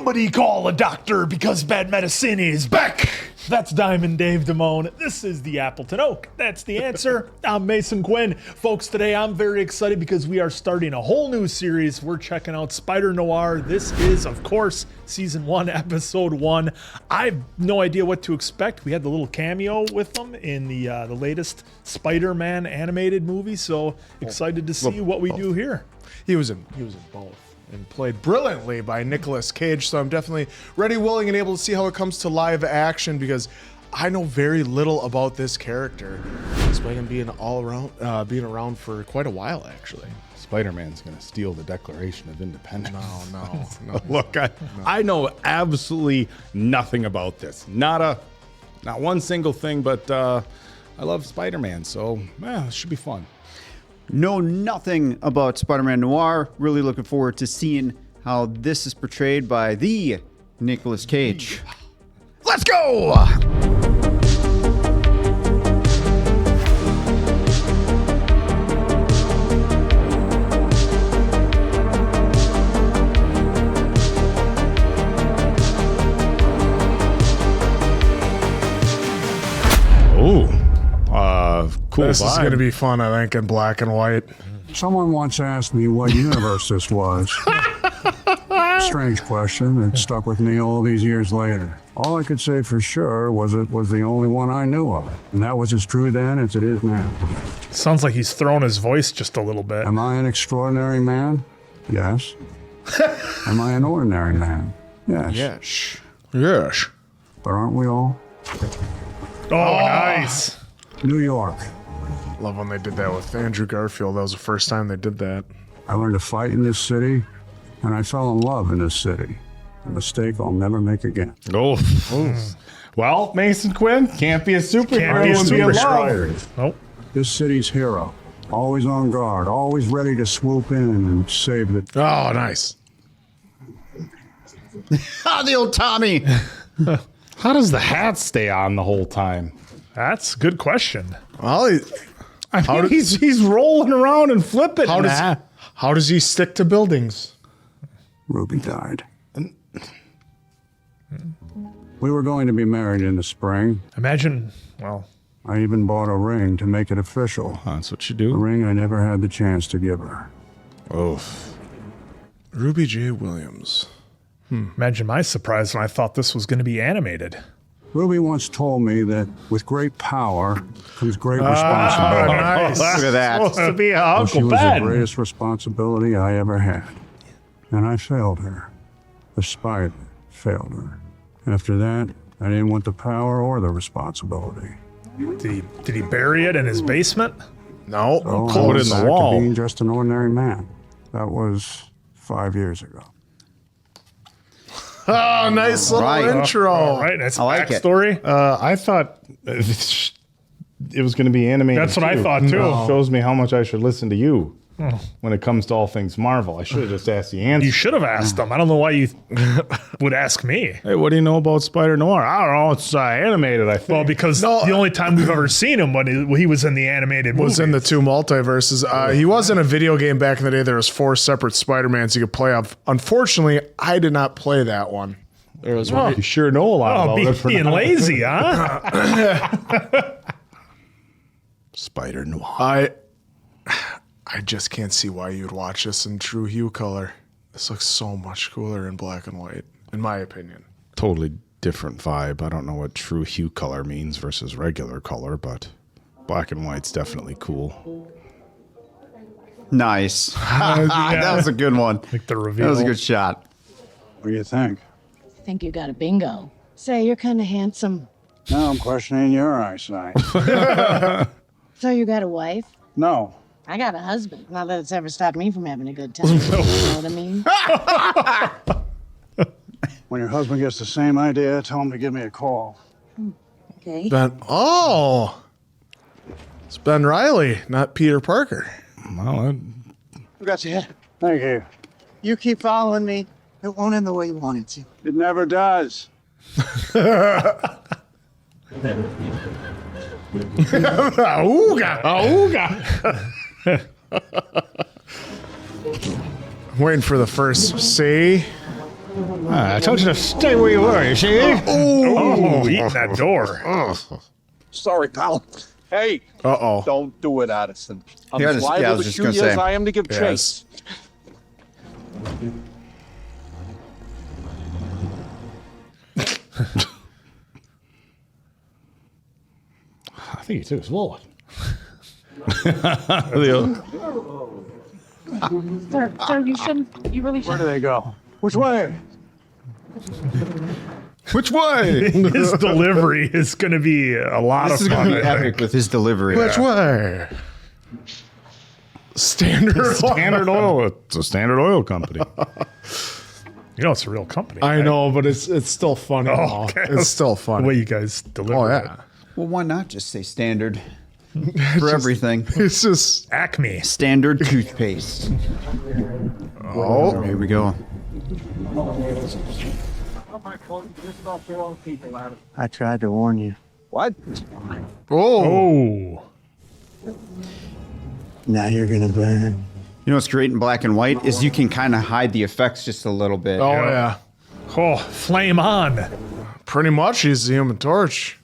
Somebody call a doctor because bad medicine is back. That's Diamond Dave Damone. This is the Appleton Oak. That's the answer. I'm Mason Quinn. Folks, today I'm very excited because we are starting a whole new series. We're checking out Spider-Noir. This is, of course, Season 1, Episode 1. I have no idea what to expect. We had the little cameo with them in the latest Spider-Man animated movie, so excited to see what we do here. He was in both and played brilliantly by Nicolas Cage, so I'm definitely ready, willing, and able to see how it comes to live action because I know very little about this character, despite him being around for quite a while, actually. Spider-Man's gonna steal the Declaration of Independence. No. Look, I know absolutely nothing about this. Not one single thing, but I love Spider-Man, so it should be fun. Know nothing about Spider-Man Noir. Really looking forward to seeing how this is portrayed by the Nicolas Cage. Let's go! Cool. This is going to be fun, I think, in black and white. Someone once asked me what universe this was. Strange question. It stuck with me all these years later. All I could say for sure was it was the only one I knew of. And that was as true then as it is now. Sounds like he's thrown his voice just a little bit. Am I an extraordinary man? Yes. Am I an ordinary man? Yes. Yes. But aren't we all? Oh, nice. New York. Love when they did that with Andrew Garfield. That was the first time they did that. I learned to fight in this city, and I fell in love in this city. A mistake I'll never make again. Well, Mason Quinn can't be a superhero Can't be a and be in superhero. love. Nope. This city's hero. Always on guard, always ready to swoop in and save the... Oh, nice. The old Tommy! How does the hat stay on the whole time? That's a good question. Well, He's rolling around and flipping. how does he stick to buildings? Ruby died. We were going to be married in the spring. Imagine, well, I even bought a ring to make it official. That's what you A do. ring I never had the chance to give her. Ruby J. Williams. imagine my surprise when I thought this was going to be animated. Ruby once told me that with great power comes great responsibility. Nice. Look at that. Supposed to be Well, she Uncle was the Ben. greatest responsibility I ever had. And I failed her. The spider failed her. After that, I didn't want the power or the responsibility. Did he bury it in his basement? No. So I Put it was in the back wall. to being just an ordinary man. That was 5 years ago. Oh, nice little Right. intro. All right, that's a I like it. backstory. I thought it was going to be animated. That's what I thought, too. No. Shows me how much I should listen to you when it comes to all things Marvel. I should have just asked the answer. You should have asked him. I don't know why you would ask me. Hey, what do you know about Spider-Noir? I don't know. It's animated, I think. Well, because the only time we've ever seen him when he was in the animated movie. Was in the two multiverses. He was in a video game back in the day. There was 4 separate Spider-Mans you could play of. Unfortunately, I did not play that one. There was one. You sure know a lot about it. Being lazy, huh? Spider-Noir. I just can't see why you'd watch this in true hue color. This looks so much cooler in black and white, in my opinion. Totally different vibe. I don't know what true hue color means versus regular color, but black and white's definitely cool. Nice. That was a good one. Like the reveal. That was a good shot. What do you think? I think you got a bingo. Say, you're kind of handsome. Now I'm questioning your eyesight. So you got a wife? No. I got a husband. Not that it's ever stopped me from having a good time. You know what I mean? When your husband gets the same idea, tell him to give me a call. Okay. It's Ben Reilly, not Peter Parker. Well, Who got you? Thank you. You keep following me, it won't end the way you want it to. It never does. I'm waiting for the first say. I told you to stay where you were, you see? Oh, eating that door. Sorry, pal. Hey, Uh-oh. don't do it, Addison. I'm Yeah, as I liable was to just shoot gonna you as say. I am to give Yes. chase. I think he took his wallet. Sir, you shouldn't. You really Where shouldn't. do they go? Which way? Which way? His delivery is going to be a lot This of is going fun. to be epic with his delivery. Which way? Standard. Standard Oil. It's a Standard Oil company. You know, it's a real company. I right? know, but it's still funny. Oh, okay. It's still The funny. way you guys deliver Oh, it. yeah. Well, why not just say standard for everything? It's just, Acme. Standard toothpaste. oh. Here we go. I tried to warn you. What? Oh. Oh. Now you're gonna burn. You know what's great in black and white is you can kind of hide the effects just a little bit. Oh, yeah. Oh, flame on. Pretty much, he's the Human Torch.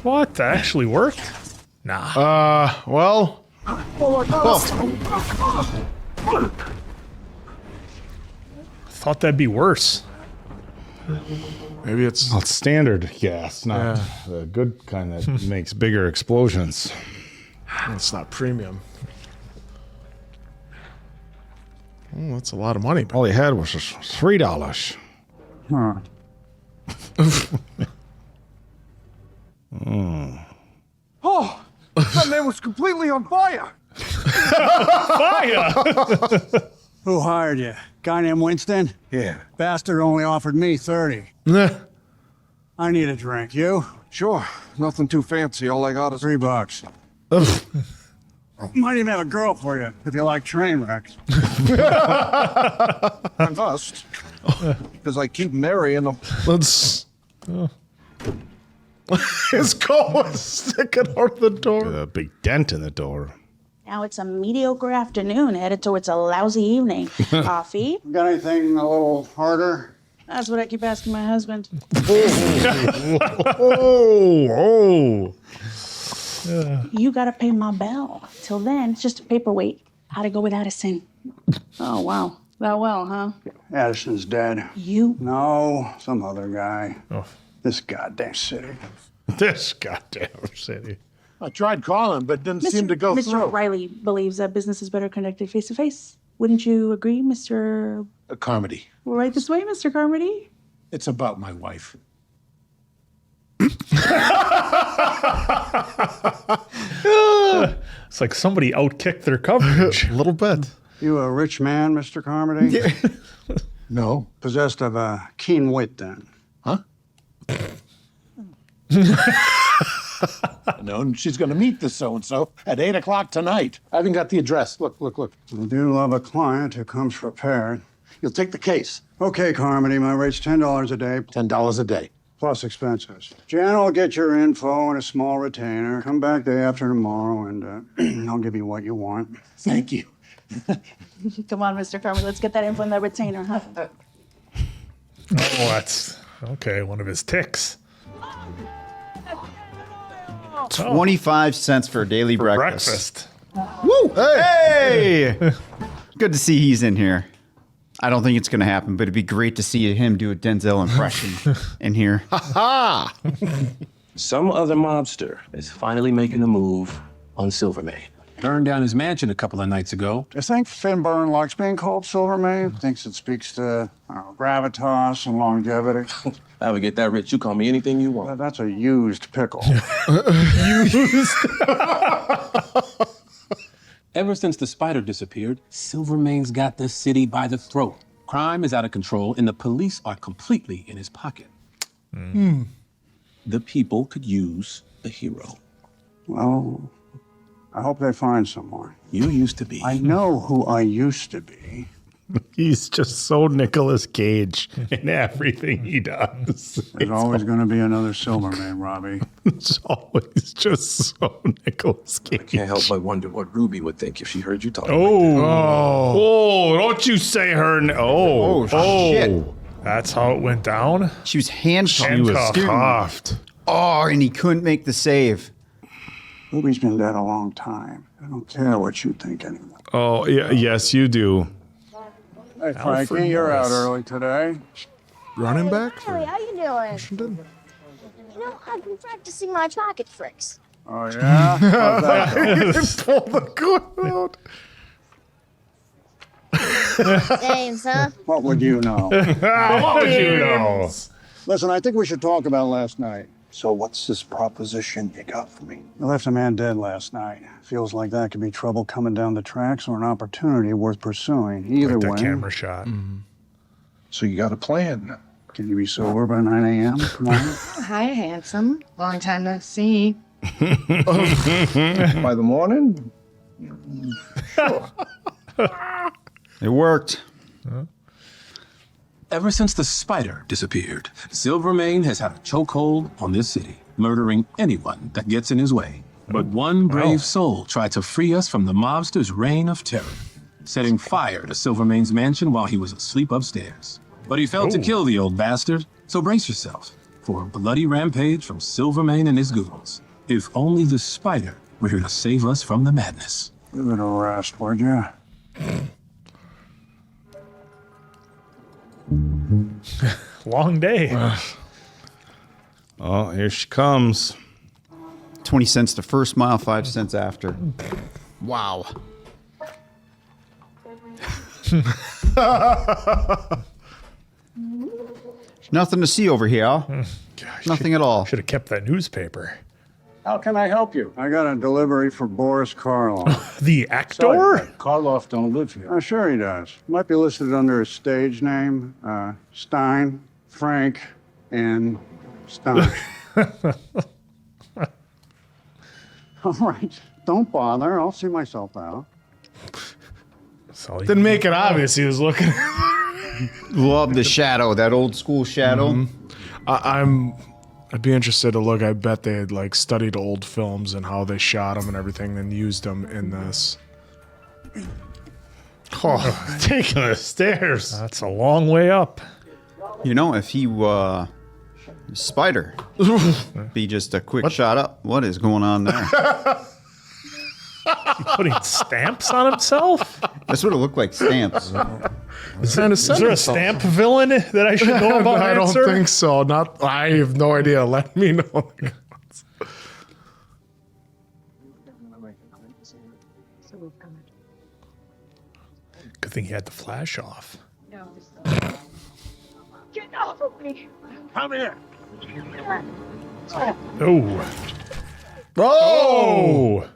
What? That actually worked? Nah. Well, Thought that'd be worse. maybe it's. Well, it's standard gas, not the good kind that makes bigger explosions. It's not premium. Oh, that's a lot of money. All he had was just $3. Huh. Oh, that man was completely on fire. Fire! Who hired you? Guy named Winston? Yeah. Bastard only offered me 30. Nah. I need a drink. You? Sure. Nothing too fancy. All I got is $3. Might even have a girl for you if you like train wrecks. I must. Because I keep marrying them. Let's. His coat was sticking out the door. A big dent in the door. Now it's a mediocre afternoon headed towards a lousy evening. Coffee? Got anything a little harder? That's what I keep asking my husband. Oh. You gotta pay my bill. Till then, it's just a paperweight. How'd it go with Addison? Oh, wow. That well, huh? Addison's dead. You? No, some other guy. Oh. This goddamn city. This goddamn city. I tried calling, but didn't seem to go Mr. through. Reilly believes that business is better conducted face to face. Wouldn't you agree, Mr. Carmody. Right this way, Mr. Carmody? It's about my wife. It's like somebody outkicked their coverage. A little bit. You a rich man, Mr. Carmody? No. Possessed of a keen wit, then. Huh? No, and she's going to meet this so-and-so at 8 o'clock tonight. I haven't got the address. Look. I do love a client who comes prepared. You'll take the case. Okay, Carmody, my rate's $10 a day, $10 a day. plus expenses. Jan will get your info and a small retainer. Come back day after tomorrow, and I'll give you what you want. Thank you. Come on, Mr. Carmody, let's get that info in the retainer, huh? Oh, that's okay. One of his ticks. 25 cents for a daily breakfast. Breakfast. Woo! Hey! Good to see he's in here. I don't think it's going to happen, but it'd be great to see him do a Denzel impression in here. Some other mobster is finally making a move on Silvermane. Burned down his mansion a couple of nights ago. Do you think Finburn likes being called Silvermane? Thinks it speaks to gravitas and longevity? I would get that rich. You call me anything you want. That's a used pickle. Ever since the spider disappeared, Silvermane's got the city by the throat. Crime is out of control, and the police are completely in his pocket. The people could use a hero. Well, I hope they find someone. You used to be. I know who I used to be. He's just so Nicolas Cage in everything he does. There's always going to be another Silverman, Robbie. It's always just so Nicolas Cage. Can't help but wonder what Ruby would think if she heard you talking. Oh, don't you say her name. Oh, shit. That's how it went down. She was handcuffed. She was Handcuffed. cuffed. Oh, and he couldn't make the save. Ruby's been dead a long time. I don't care what you think anymore. Oh, yeah, yes, you do. Hey, Frankie, you're out early today. Running back? Hey, how you doing? You know, I've been practicing my pocket tricks. Oh, yeah? How's that going? Pull the gun out. James, huh? What would you know? What would you know? Listen, I think we should talk about last night. So what's this proposition you got for me? I left a man dead last night. Feels like that could be trouble coming down the tracks or an opportunity worth pursuing. Either Like that way. camera shot. So you got a plan? Can you be sober by 9 a.m. tomorrow? Hi, handsome. Long time no see. By the morning? It worked. Ever since the spider disappeared, Silvermane has had a chokehold on this city, murdering anyone that gets in his way. But one brave soul tried to free us from the mobster's reign of terror, setting fire to Silvermane's mansion while he was asleep upstairs. But he failed to kill the old bastard, so brace yourself for a bloody rampage from Silvermane and his goons. If only the spider were here to save us from the madness. Give it a rest, would you? Long day. Oh, here she comes. 20 cents the first mile, 5 cents after. Wow. Nothing to see over here. Nothing at all. Should have kept that newspaper. How can I help you? I got a delivery for Boris Karloff. The actor? Karloff don't live here. Oh, sure he does. Might be listed under his stage name. Stein, Frank, and Stein. All right. Don't bother. I'll see myself out. So Didn't make it obvious he was looking. Love the shadow, that old school shadow. I'd be interested to look. I bet they had like studied old films and how they shot them and everything, and used them in this. Oh, taking the stairs. That's a long way up. You know, if he Spider, be just a quick shot up. What is going on there? Putting stamps on himself? That's what it looked like, stamps. Is there a stamp villain that I should know about? I don't think so. I have no idea. Let me know. Good thing he had the flash off. Get off of me! Come here. Oh. Oh!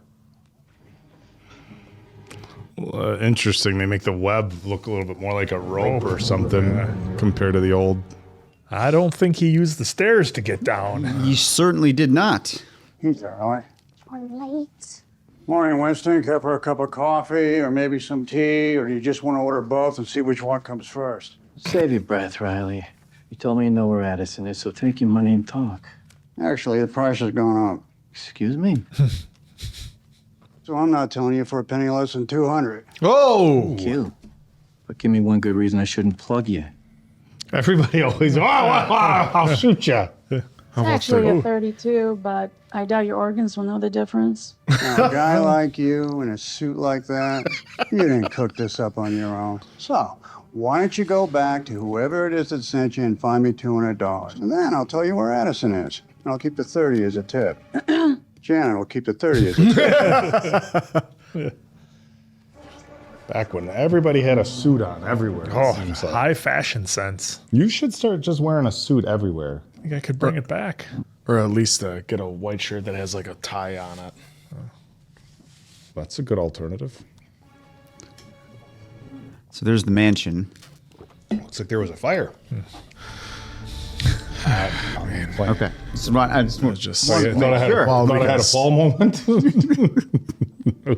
Interesting. They make the web look a little bit more like a rope or something compared to the old. I don't think he used the stairs to get down. He certainly did not. He's early. Late. Morning, Winston. Care for a cup of coffee or maybe some tea, or do you just want to order both and see which one comes first? Save your breath, Riley. You told me you know where Addison is, so take your money and talk. Actually, the price has gone up. Excuse me? So I'm not telling you for a penny less than 200. Oh! Cute. But give me one good reason I shouldn't plug you. Everybody always, I'll shoot you. It's actually a 32, but I doubt your organs will know the difference. Now, a guy like you in a suit like that, you didn't cook this up on your own. So, why don't you go back to whoever it is that sent you and find me $200? And then I'll tell you where Addison is. And I'll keep the 30 as a tip. Janet will keep the 30 as a tip. Back when everybody had a suit on everywhere. Oh, high fashion sense. You should start just wearing a suit everywhere. I think I could bring it back. Or at least get a white shirt that has like a tie on it. That's a good alternative. So there's the mansion. Looks like there was a fire. Okay. So I just want Just Thought I had, thought I had a fall moment.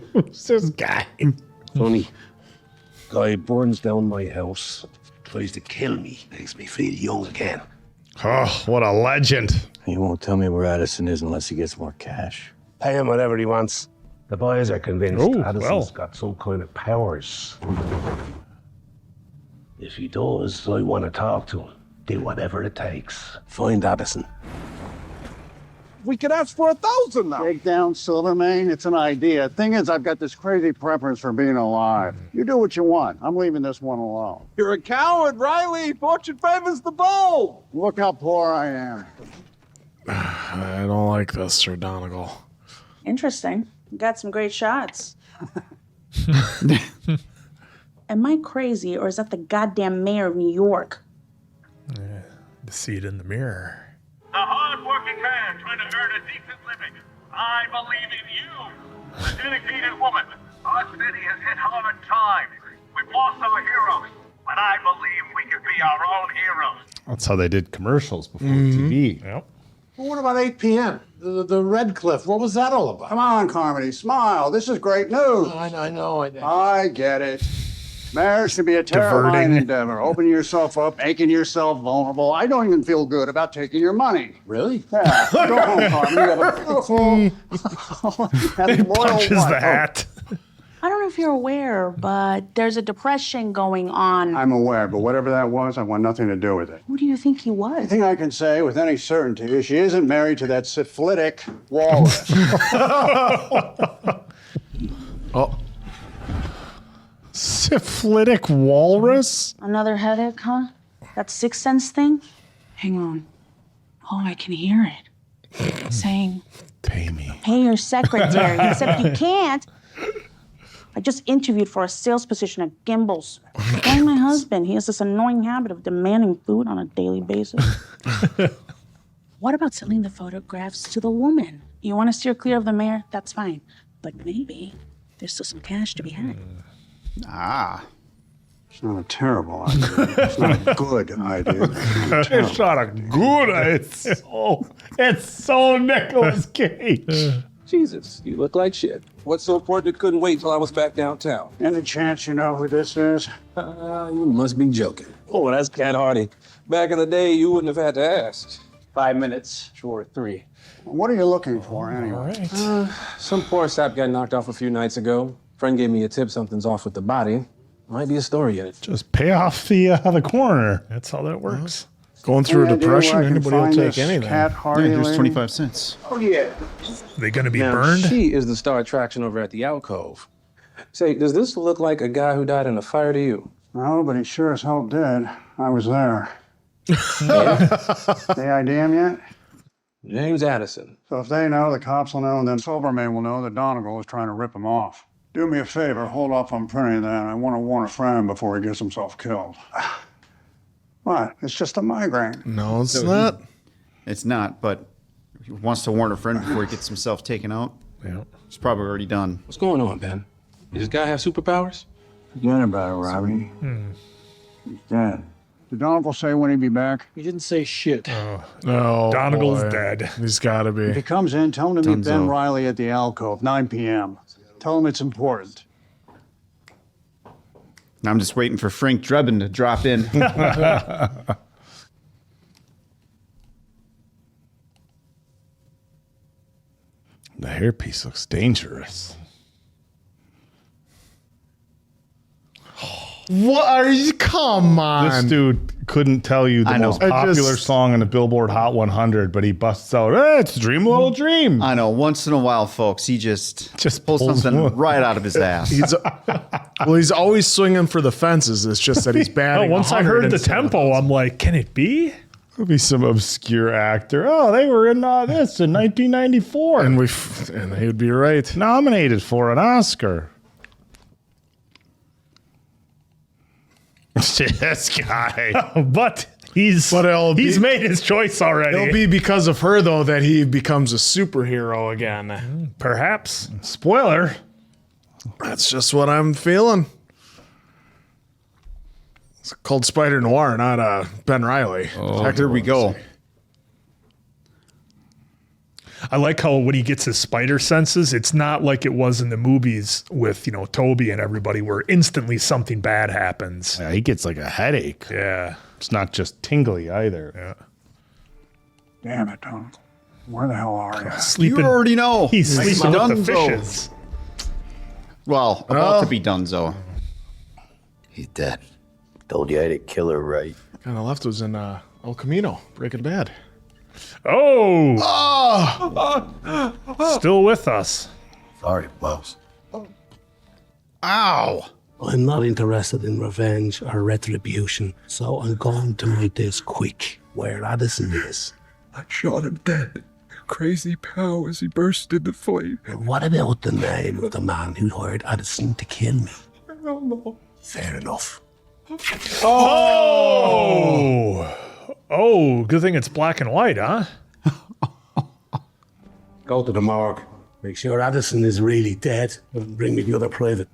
Who's this guy? Tony, guy burns down my house, tries to kill me, makes me feel young again. Oh, what a legend. He won't tell me where Addison is unless he gets more cash. Pay him whatever he wants. The boys are convinced Oh, Addison's well. got some kind of powers. If he does, I want to talk to him. Do whatever it takes. Find Addison. We could ask for 1,000 now. Take down Silvermane. It's an idea. Thing is, I've got this crazy preference for being alive. You do what you want. I'm leaving this one alone. You're a coward, Reilly. Fortune favors the bold. Look how poor I am. I don't like this, Sir Donegal. Interesting. You got some great shots. Am I crazy, or is that the goddamn mayor of New York? The seat in the mirror. A hard-working man trying to earn a decent living. I believe in you. A dedicated woman. Our city has hit hard times. We've lost our heroes, but I believe we can be our own heroes. That's how they did commercials before TV. Yep. Well, what about 8 p.m.? The Red Cliff. What was that all about? Come on, Carmody, smile. This is great news. I know. I get it. Marriage can be a terrifying Diverting. endeavor. Opening yourself up, making yourself vulnerable. I don't even feel good about taking your money. Really? Yeah. Go home, Carmen. You have a beautiful and loyal Punches the wife. hat. I don't know if you're aware, but there's a depression going on. I'm aware, but whatever that was, I want nothing to do with it. Who do you think he The was? thing I can say with any certainty is she isn't married to that syphilitic walrus. Oh. Syphilitic walrus? Another headache, huh? That sixth sense thing? Hang on. Oh, I can hear it. Saying, Pay me. pay your secretary, except you can't. I just interviewed for a sales position at Gimbel's. Like my husband, he has this annoying habit of demanding food on a daily basis. What about selling the photographs to the woman? You want to steer clear of the mayor? That's fine. But maybe there's still some cash to be had. Ah. It's not a terrible idea. It's not a good idea. It's not a good idea. It's so Nicolas Cage. Jesus, you look like shit. What's so important it couldn't wait till I was back downtown? Any chance you know who this is? You must be joking. Oh, that's Cat Hardy. Back in the day, you wouldn't have had to ask. 5 minutes, sure, 3. What are you looking for, anyway? Some poor sap got knocked off a few nights ago. Friend gave me a tip something's off with the body. Might be a story in it. Just pay off the corner. That's how that works. Going through Any a idea depression, where I can anybody will find take this anything. Cat Yeah, Hardy here's lady? 25 cents. Oh, yeah. They gonna be Now, burned? she is the star attraction over at the alcove. Say, does this look like a guy who died in a fire to you? No, but he sure as hell did. I was there. They ID him yet? James Addison. So if they know, the cops will know, and then Silvermane will know that Donegal is trying to rip him off. Do me a favor, hold off on printing that. I want to warn a friend before he gets himself killed. What? It's just a migraine. No, it's not. It's not, but he wants to warn a friend before he gets himself taken out. Yeah. It's probably already done. What's going on, Ben? Does this guy have superpowers? Forget about it, Robbie. He's dead. Did Donegal say when he'd be back? He didn't say shit. No. Donegal's boy. dead. He's got to If he be. comes in, tell him to meet Ben Dunzo. Reilly at the alcove, 9 p.m. Tell him it's important. Now I'm just waiting for Frank Drebin to drop in. The hairpiece looks dangerous. What are you? Come on. This dude couldn't tell you the I know. most I popular just- song in the Billboard Hot 100, but he busts out, "Hey, it's Dream a Little Dream." I know, once in a while, folks, he just pulls pulls something one. right out of his ass. He's always swinging for the fences. It's just that he's Oh, batting. once I 100 heard the instead of tempo, I'm like, can it be? Could be some obscure actor. Oh, they were in this in 1994. And he would be right. Nominated for an Oscar. This guy. But he's made his choice already. It'll be because of her, though, that he becomes a superhero again. Perhaps. Spoiler. That's just what I'm feeling. It's called Spider-Noir, not Ben Reilly. Here we go. I like how when he gets his spider senses, it's not like it was in the movies with, you know, Toby and everybody where instantly something bad happens. Yeah, he gets like a headache. Yeah. It's not just tingly either. Yeah. Damn it, Tom. Where the hell are you? Sleeping. You already know. He's sleeping with the Dunzo. fishes. Well, about to be Dunzo. He's dead. Told you I had to kill her right. Kind of left was in El Camino, Breaking Bad. Oh! Oh! Still with us. Sorry, boss. Ow! I'm not interested in revenge or retribution, so I'm going to make this quick. Where Addison is. I shot him dead. Crazy pow as he burst into flame. What about the name of the man who hired Addison to kill me? I don't know. Fair enough. Oh! Oh, good thing it's black and white, huh? Go to the morgue. Make sure Addison is really dead. And bring me the other private.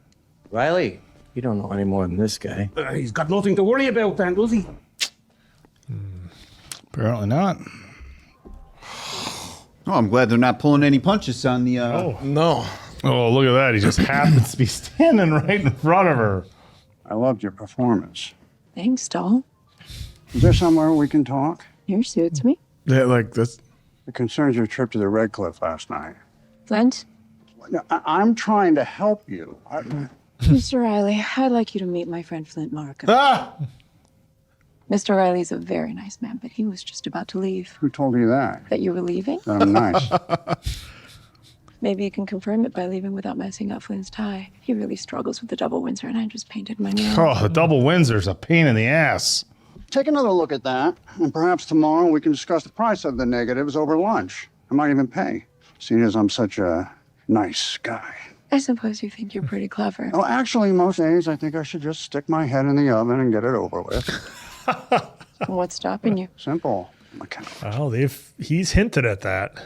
Riley, you don't know any more than this guy. He's got nothing to worry about then, does he? Apparently not. Oh, I'm glad they're not pulling any punches on the. No. Oh, look at that. He just happens to be standing right in front of her. I loved your performance. Thanks, doll. Is there somewhere we can talk? Here suits me. Yeah, like this. It concerns your trip to the Red Cliff last night. Flint? No, I'm trying to help you. Mr. Riley, I'd like you to meet my friend Flint Markham. Ah! Mr. Riley's a very nice man, but he was just about to leave. Who told you that? That you were leaving? I'm nice. Maybe you can confirm it by leaving without messing up Flint's tie. He really struggles with the double Windsor, and I just painted my nail. Oh, the double Windsor's a pain in the ass. Take another look at that, and perhaps tomorrow we can discuss the price of the negatives over lunch. I might even pay, seeing as I'm such a nice guy. I suppose you think you're pretty clever. Oh, actually, most days I think I should just stick my head in the oven and get it over with. What's stopping you? Simple. Well, he's hinted at that.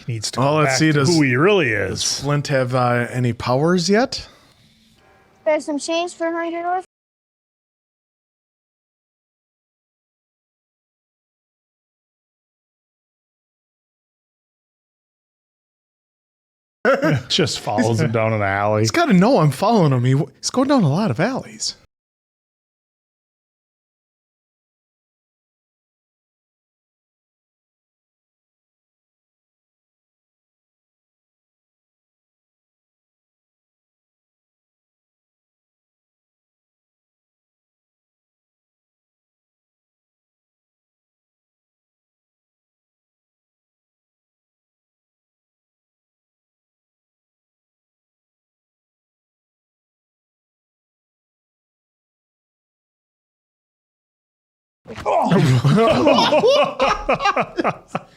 He needs to Oh, go let's back see. to Does who he really is. Does Flint have any powers yet? There's some change for $100. Just follows him down an alley. He's got to know I'm following him. He's going down a lot of alleys.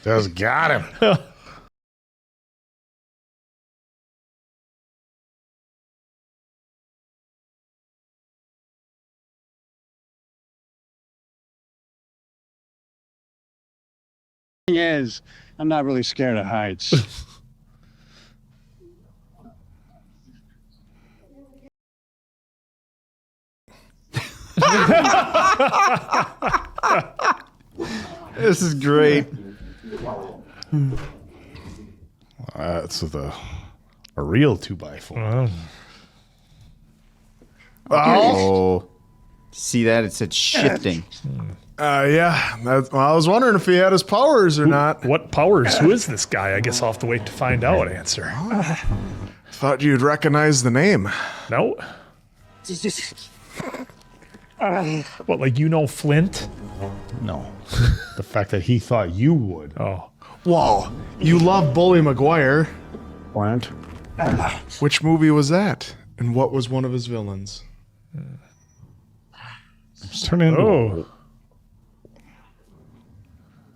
Just got him. Thing is, I'm not really scared of heights. This is great. That's a real 2x4. Oh. See that? It said shifting. Yeah. I was wondering if he had his powers or not. What powers? Who is this guy? I guess I'll have to wait to find out. Answer. Thought you'd recognize the name. No. What, like you know Flint? No. The fact that he thought you would. Oh. Whoa. You love Bully Maguire. Flint? Which movie was that? And what was one of his villains? It's turning into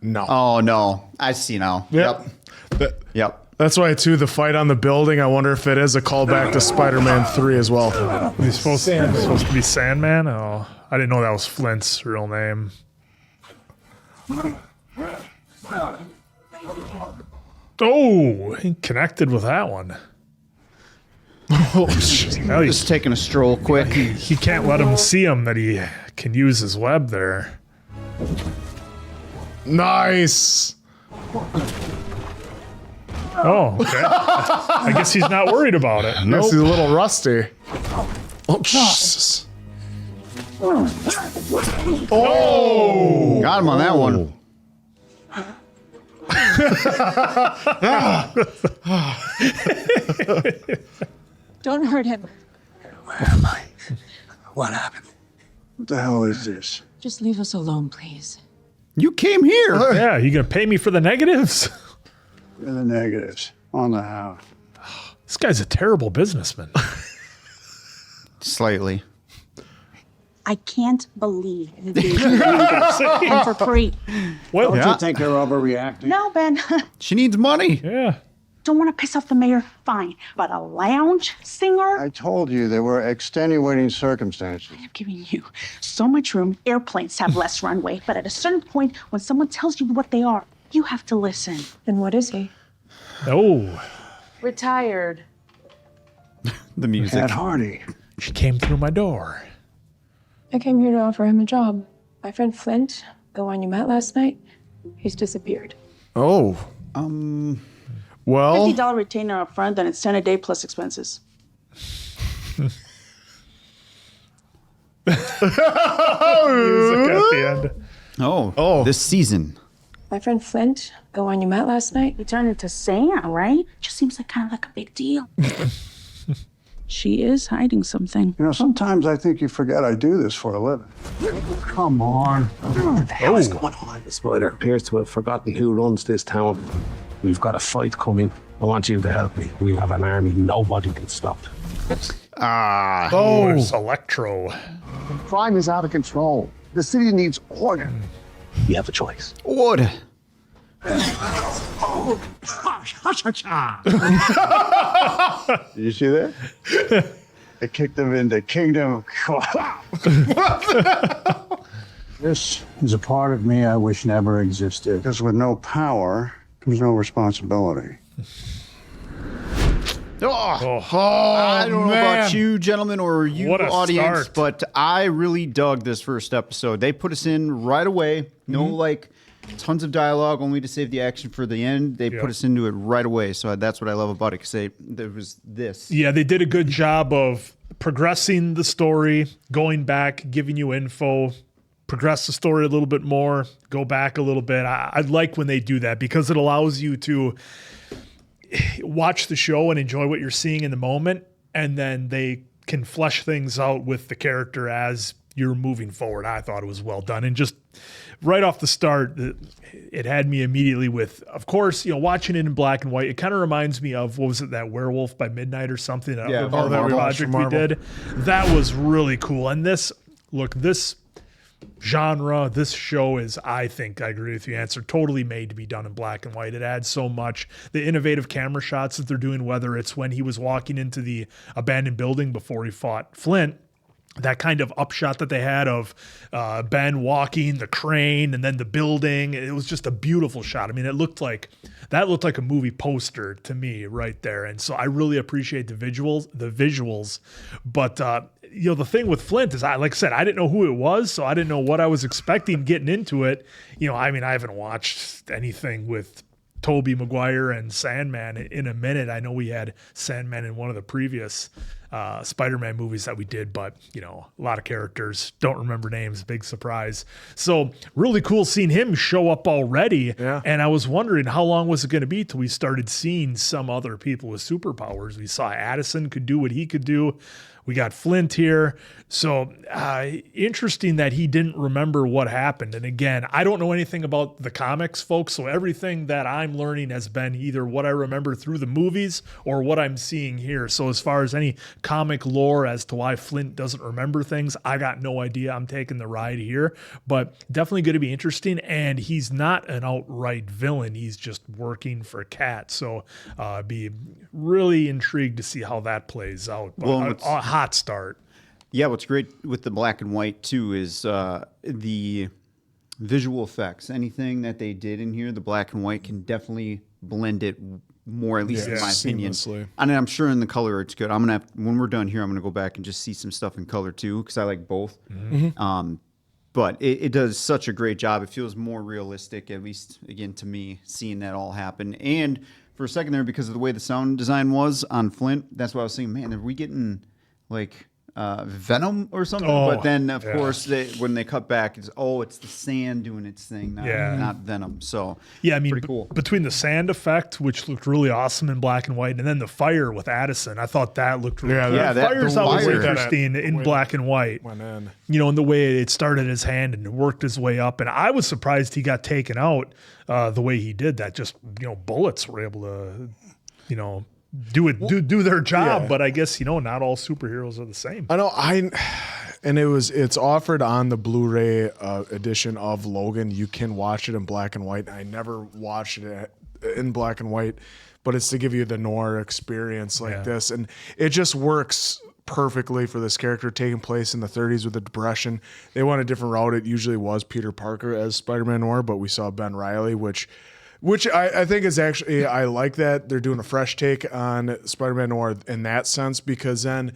No. Oh, no. I see now. Yep. Yep. That's why, too, the fight on the building, I wonder if it is a callback to Spider-Man 3 as well. He's supposed to be Sandman? Oh, I didn't know that was Flint's real name. Oh, he connected with that one. Oh, shit. Well, Just taking a stroll quick. He can't let him see him that he can use his web there. Nice. Oh, okay. I guess he's not worried about it. Guess he's a little rusty. Oh, Jesus. Oh! Got him on that one. Don't hurt him. Where am I? What happened? What the hell is this? Just leave us alone, please. You came here. Yeah, you gonna pay me for the negatives? The negatives on the house. This guy's a terrible businessman. Slightly. I can't believe you gave me negatives and for free. Well, Don't you think they're overreacting? No, Ben. She needs money. Yeah. Don't want to piss off the mayor? Fine. But a lounge singer? I told you there were extenuating circumstances. I'm giving you so much room. Airplanes have less runway. But at a certain point, when someone tells you what they are, you have to listen. And what is he? Oh. Retired. The music. Cat Hardy. She came through my door. I came here to offer him a job. My friend Flint, the one you met last night, he's disappeared. Oh. Well. $50 retainer up front, then it's 10 a day plus expenses. Music at the end. Oh. This season. My friend Flint, the one you met last night, He turned into Sam, right? Just seems like kind of like a big deal. She is hiding something. You know, sometimes I think you forget I do this for a living. Come on. What the hell is going on? The spider appears to have forgotten who runs this town. We've got a fight coming. I want you to help me. We have an army nobody can stop. Oh, it's Electro. Crime is out of control. The city needs order. You have a choice. Order. Did you see that? They kicked him into kingdom. This is a part of me I wish never existed. Because with no power comes no responsibility. I don't know about you, gentlemen, or you, What a audience, start. but I really dug this first episode. They put us in right away. No, like, tons of dialogue, only to save the action for the end. They put us into it right away. So that's what I love about it, because there was this. Yeah, they did a good job of progressing the story, going back, giving you info, progress the story a little bit more, go back a little bit. I like when they do that because it allows you to watch the show and enjoy what you're seeing in the moment, and then they can flesh things out with the character as you're moving forward. I thought it was well done, and just right off the start, it had me immediately with, of course, watching it in black and white. It kind of reminds me of, what was it, that Werewolf by Midnight or something? Yeah, Marvel project we did. That was really cool. And this genre, this show is, I think, I agree with you, Answer, totally made to be done in black and white. It adds so much. The innovative camera shots that they're doing, whether it's when he was walking into the abandoned building before he fought Flint, that kind of upshot that they had of Ben walking, the crane, and then the building. It was just a beautiful shot. I mean, that looked like a movie poster to me right there. And so I really appreciate the visuals. But the thing with Flint is, like I said, I didn't know who it was, so I didn't know what I was expecting getting into it. I haven't watched anything with Tobey Maguire and Sandman in a minute. I know we had Sandman in one of the previous Spider-Man movies that we did, but a lot of characters, don't remember names, big surprise. So really cool seeing him show up already. Yeah. And I was wondering, how long was it going to be till we started seeing some other people with superpowers? We saw Addison could do what he could do. We got Flint here. So interesting that he didn't remember what happened. And again, I don't know anything about the comics, folks. So everything that I'm learning has been either what I remember through the movies or what I'm seeing here. So as far as any comic lore as to why Flint doesn't remember things, I got no idea. I'm taking the ride here, but definitely going to be interesting. And he's not an outright villain. He's just working for Cat. So be really intrigued to see how that plays out. But Well, a hot start. Yeah, what's great with the black and white too is the visual effects. Anything that they did in here, the black and white can definitely blend it more, at least in my opinion. Seamlessly. And I'm sure in the color it's good. I'm gonna have, when we're done here, I'm gonna go back and just see some stuff in color too, because I like both. But it does such a great job. It feels more realistic, at least again to me, seeing that all happen. And for a second there because of the way the sound design was on Flint. That's why I was saying, man, are we getting like Venom or something? But then, of course, when they cut back, it's the sand doing its thing, not Venom. So yeah, I mean, pretty cool. Between the sand effect, which looked really awesome in black and white, and then the fire with Addison, I thought that looked really cool. Yeah, Fire's always interesting in went- black and white. went in. You know, in the way it started in his hand and worked his way up. And I was surprised he got taken out the way he did. That just, bullets were able to, do their job. Yeah. But I guess, not all superheroes are the same. I know. And it's offered on the Blu-ray edition of Logan. You can watch it in black and white. I never watched it in black and white, but it's to give you the noir experience like this, and it just works perfectly for this character taking place in the 30s with the Depression. They went a different route. It usually was Peter Parker as Spider-Man Noir, but we saw Ben Reilly, which I think is actually, I like that they're doing a fresh take on Spider-Man Noir in that sense, because then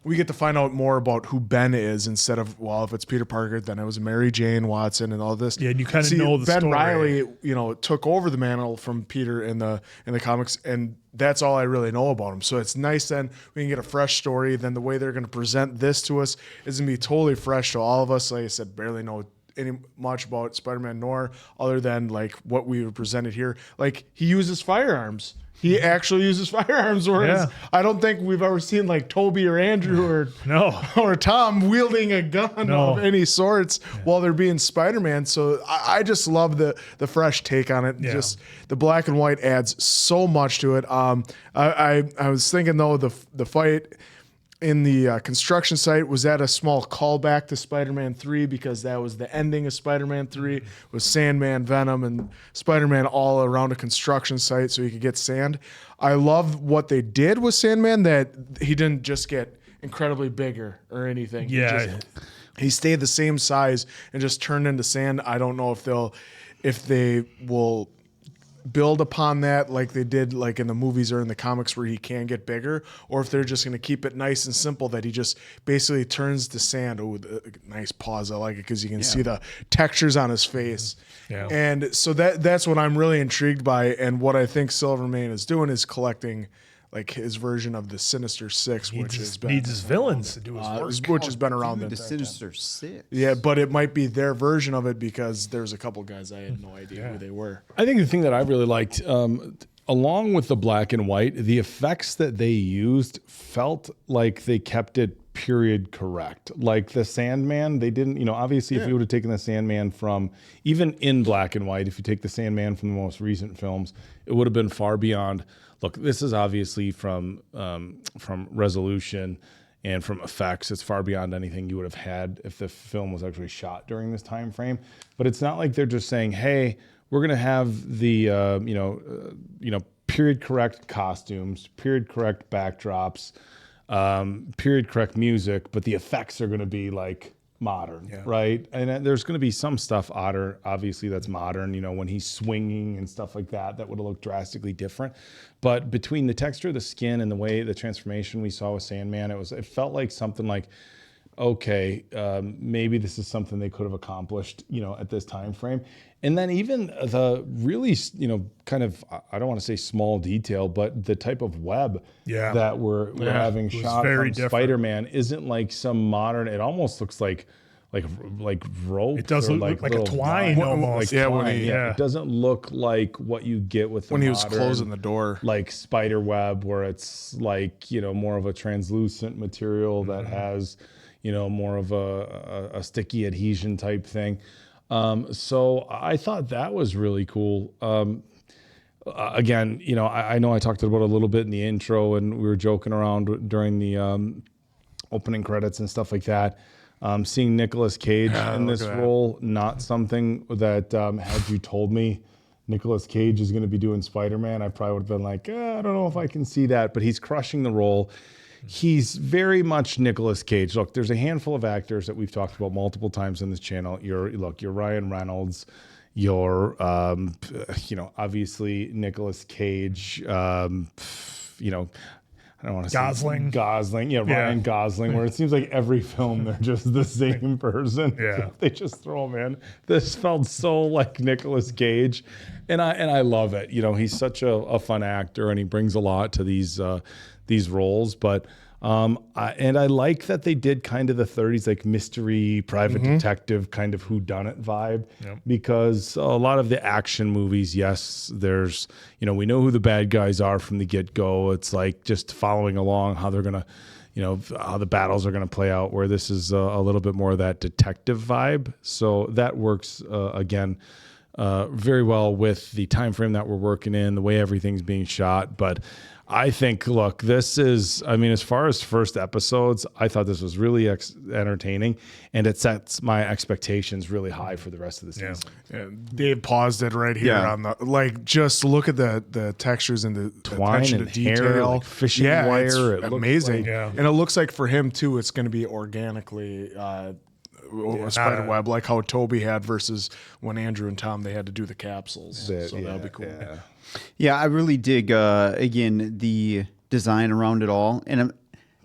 we get to find out more about who Ben is instead of, if it's Peter Parker, then it was Mary Jane Watson and all this. Yeah, and you kind of know the Ben story. Reilly, took over the mantle from Peter in the comics, and that's all I really know about him. So it's nice then we can get a fresh story. Then the way they're going to present this to us is going to be totally fresh to all of us. Like I said, barely know any much about Spider-Man Noir other than like what we were presented here. Like he uses firearms. He actually uses firearms, whereas I don't think we've ever seen like Toby or Andrew or Tom wielding a gun of any sorts while they're being Spider-Man. So I just love the fresh take on it. Yeah. Just the black and white adds so much to it. I was thinking though the fight in the construction site was that a small callback to Spider-Man 3, because that was the ending of Spider-Man 3 with Sandman, Venom, and Spider-Man all around a construction site so he could get sand. I love what they did with Sandman, that he didn't just get incredibly bigger or anything. He stayed the same size and just turned into sand. I don't know if they will build upon that like they did like in the movies or in the comics where he can get bigger, or if they're just going to keep it nice and simple that he just basically turns to sand. Oh, nice pause. I like it because you can see the textures on his face. Yeah. And so that's what I'm really intrigued by, and what I think Silvermane is doing is collecting like his version of the Sinister Six, which needs his villains to do his work. which has been around the Sinister Six. Yeah, but it might be their version of it, because there's a couple guys I had no idea who they were. I think the thing that I really liked, along with the black and white, the effects that they used felt like they kept it period correct. Like the Sandman, they didn't, obviously if you would have taken the Sandman from, even in black and white, if you take the Sandman from the most recent films, it would have been far beyond. Look, this is obviously from resolution and from effects. It's far beyond anything you would have had if the film was actually shot during this time frame. But it's not like they're just saying, "Hey, we're going to have the period correct costumes, period correct backdrops, period correct music, but the effects are going to be like modern, right?" And there's going to be some stuff obviously that's modern, when he's swinging and stuff like that would have looked drastically different. But between the texture of the skin and the way the transformation we saw with Sandman, it felt like something like, okay, maybe this is something they could have accomplished, at this time frame. And then even the really, kind of, I don't want to say small detail, but the type of web that we're having shot from Spider-Man isn't like some modern, it almost looks like rope. It does look like a twine almost. It doesn't look like what you get with when he was closing the door, like spider web, where it's like, more of a translucent material that has, more of a sticky adhesion type thing. So I thought that was really cool. Again, I know I talked about it a little bit in the intro, and we were joking around during the opening credits and stuff like that. Seeing Nicolas Cage in this role, not something that had you told me Nicolas Cage is going to be doing Spider-Man, I probably would have been like, I don't know if I can see that, but he's crushing the role. He's very much Nicolas Cage. Look, there's a handful of actors that we've talked about multiple times on this channel. You're Ryan Reynolds, you're, obviously Nicolas Cage, I don't want to Gosling. say Gosling. Yeah, Ryan Gosling, where it seems like every film they're just the same person. Yeah. They just throw him in. This felt so like Nicolas Cage. And I love it. You know, he's such a fun actor and he brings a lot to these roles. But I like that they did kind of the 30s like mystery private detective kind of whodunit vibe, because a lot of the action movies, yes, there's, you know, we know who the bad guys are from the get-go. It's like just following along how they're gonna, you know, how the battles are gonna play out, where this is a little bit more of that detective vibe. So that works again very well with the time frame that we're working in, the way everything's being shot. But I think, look, this is, I mean, as far as first episodes, I thought this was really entertaining, and it sets my expectations really high for the rest of the season. Yeah, Dave paused it right here on the, like, just look at the textures and the twine attention and to detail. hair, like fishing wire. It's It looks amazing. like- And it looks like for him, too, it's going to be organically a spider web, like how Toby had versus when Andrew and Tom, they had to do the capsules. So that'll be cool. Yeah, I really dig again the design around it all, and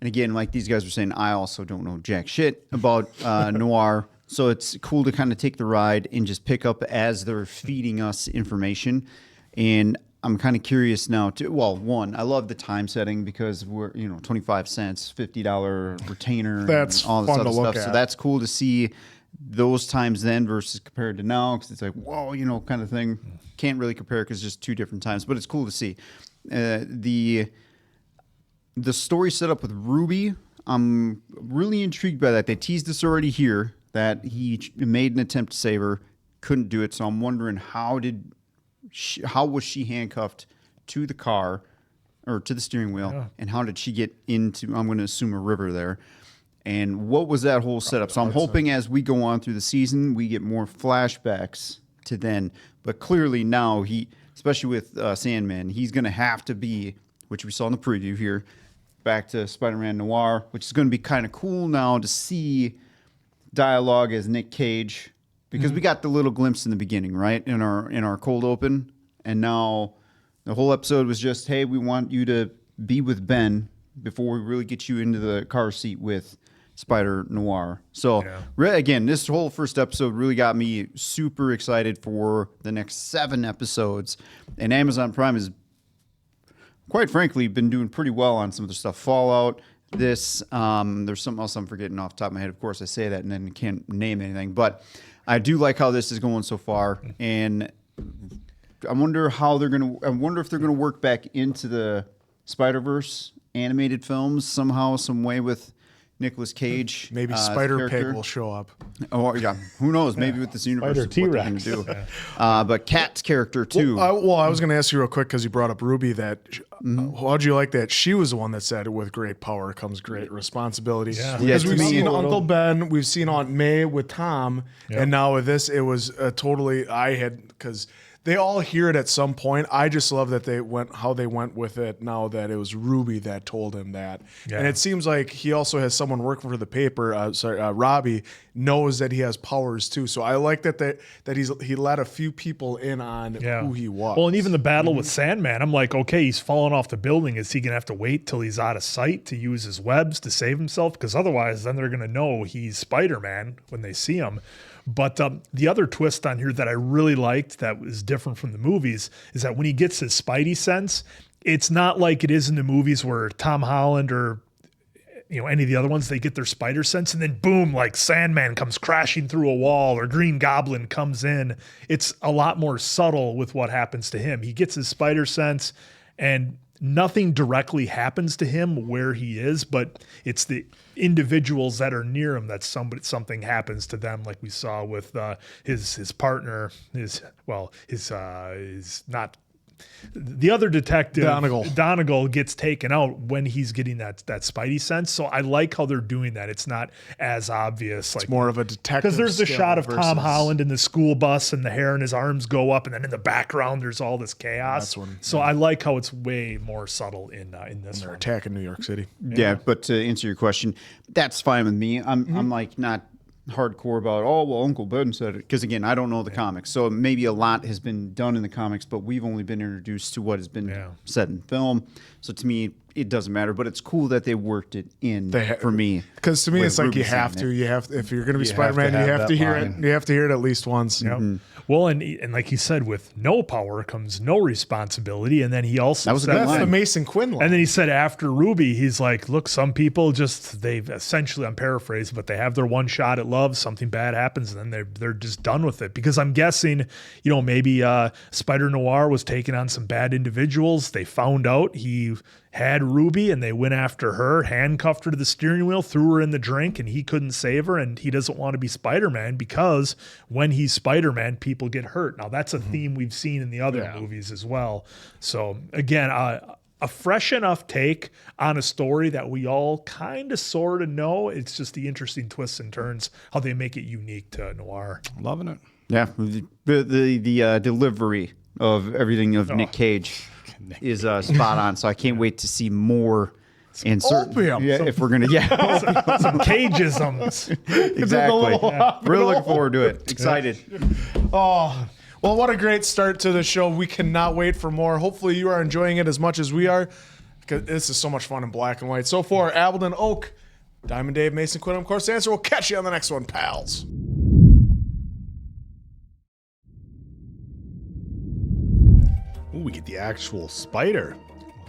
again, like these guys were saying, I also don't know jack shit about noir, so it's cool to kind of take the ride and just pick up as they're feeding us information. And I'm kind of curious now. One, I love the time setting because we're 25 cents, $50 retainer, That's and all this fun other to look stuff. So at. that's cool to see those times then versus compared to now, because it's like, whoa, kind of thing. Can't really compare because it's just two different times, but it's cool to see. The story set up with Ruby, I'm really intrigued by that. They teased us already here that he made an attempt to save her, couldn't do it. So I'm wondering how was she handcuffed to the car or to the steering wheel, and how did she get into, I'm going to assume, a river there? And what was that whole setup? So I'm hoping as we go on through the season, we get more flashbacks to then. But clearly now, especially with Sandman, he's going to have to be, which we saw in the preview here, back to Spider-Man Noir, which is going to be kind of cool now to see dialogue as Nick Cage, because we got the little glimpse in the beginning, right, in our cold open, and now the whole episode was just, hey, we want you to be with Ben before we really get you into the car seat with Spider-Noir. So again, this whole first episode really got me super excited for the next 7 episodes. And Amazon Prime has, quite frankly, been doing pretty well on some of the stuff. Fallout, this, there's something else I'm forgetting off the top of my head. Of course, I say that and then can't name anything. But I do like how this is going so far. And I wonder if they're gonna work back into the Spider-Verse animated films somehow, some way with Nicolas Cage. Maybe Spider-Pig will show up. Oh, yeah. Who knows? Maybe with this universe, what they're going to do. But Kat's character, too. I was going to ask you real quick because you brought up Ruby. How'd you like that? She was the one that said, with great power comes great responsibility. Because we've seen Uncle Ben, we've seen Aunt May with Tom, and now with this, it was because they all hear it at some point. I just love that how they went with it now that it was Ruby that told him that. Yeah. And it seems like he also has someone working for the paper. Robbie knows that he has powers too. So I like that he let a few people in on who he was. Well, and even the battle with Sandman, I'm like, okay, he's falling off the building. Is he going to have to wait till he's out of sight to use his webs to save himself? Because otherwise, then they're going to know he's Spider-Man when they see him. But the other twist on here that I really liked that was different from the movies is that when he gets his Spidey sense, it's not like it is in the movies where Tom Holland or any of the other ones, they get their spider sense and then boom, like Sandman comes crashing through a wall or Green Goblin comes in. It's a lot more subtle with what happens to him. He gets his spider sense and nothing directly happens to him where he is, but it's the individuals that are near him that something happens to them, like we saw with his partner, the other detective, Donegal gets taken out when he's getting that Spidey sense. So I like how they're doing that. It's not as obvious. It's more of a detective. Because there's the shot of Tom Holland in the school bus and the hair and his arms go up, and then in the background there's all this chaos. I like how it's way more subtle in this. They're attacking New York City. Yeah, but to answer your question, that's fine with me. I'm like not hardcore about, oh, well, Uncle Ben said it. Because, again, I don't know the comics. So maybe a lot has been done in the comics, but we've only been introduced to what has been said in film. So to me, it doesn't matter. But it's cool that they worked it in for me. Because to me, it's like you have to. If you're going to be Spider-Man, you have to hear it. You have to hear it at least once. Yep. Well, and like he said, with no power comes no responsibility. And then he also that's the Mason Quinn line. And then he said after Ruby, he's like, look, some people they've essentially, I'm paraphrasing, but they have their one shot at love. Something bad happens, and then they're just done with it. Because I'm guessing, maybe Spider-Noir was taking on some bad individuals. They found out he had Ruby, and they went after her, handcuffed her to the steering wheel, threw her in the drink, and he couldn't save her, and he doesn't want to be Spider-Man because when he's Spider-Man, people get hurt. Now, that's a theme we've seen in the other movies as well. So, again, a fresh enough take on a story that we all kind of sort of know. It's just the interesting twists and turns, how they make it unique to Noir. Loving it. Yeah, the delivery of everything of Nick Cage is spot on. So I can't wait to see more. And if we're gonna, some cageisms. Exactly. Really looking forward to it. Excited. Oh, well, what a great start to the show. We cannot wait for more. Hopefully you are enjoying it as much as we are, because this is so much fun in black and white. So for Appleton Oak, Diamond Dave, Mason Quinn, I'm of course, Answer. We'll catch you on the next one, pals. Ooh, we get the actual spider.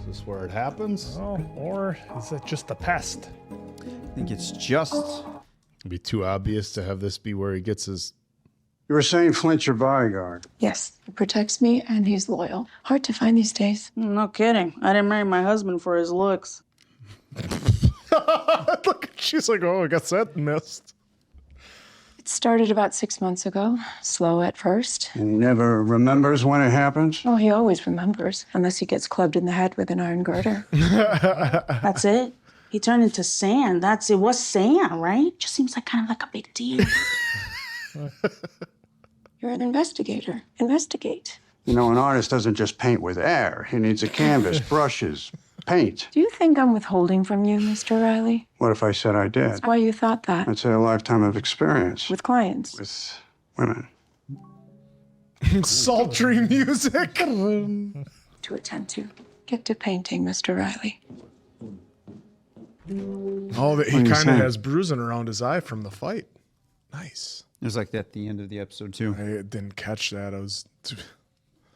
Is this where it happens? Oh, or is it just a pest? I think it's just. It'd be too obvious to have this be where he gets his. You were saying Flint's your bodyguard. Yes, he protects me and he's loyal. Hard to find these days. No kidding. I didn't marry my husband for his looks. Look, she's like, oh, I guess that missed. It started about 6 months ago. Slow at first. And he never remembers when it happens? Oh, he always remembers, unless he gets clubbed in the head with an iron girder. That's it. He turned into sand. That's it. What's sand, right? Just seems like kind of like a big deal. You're an investigator. Investigate. You know, an artist doesn't just paint with air. He needs a canvas, brushes, paint. Do you think I'm withholding from you, Mr. Reilly? What if I said I did? That's why you thought that. I'd say a lifetime of experience. With clients. With women. Sultry music. To attend to. Get to painting, Mr. Reilly. Oh, he kind of has bruising around his eye from the fight. Nice. It was like that at the end of the episode, too. I didn't catch that.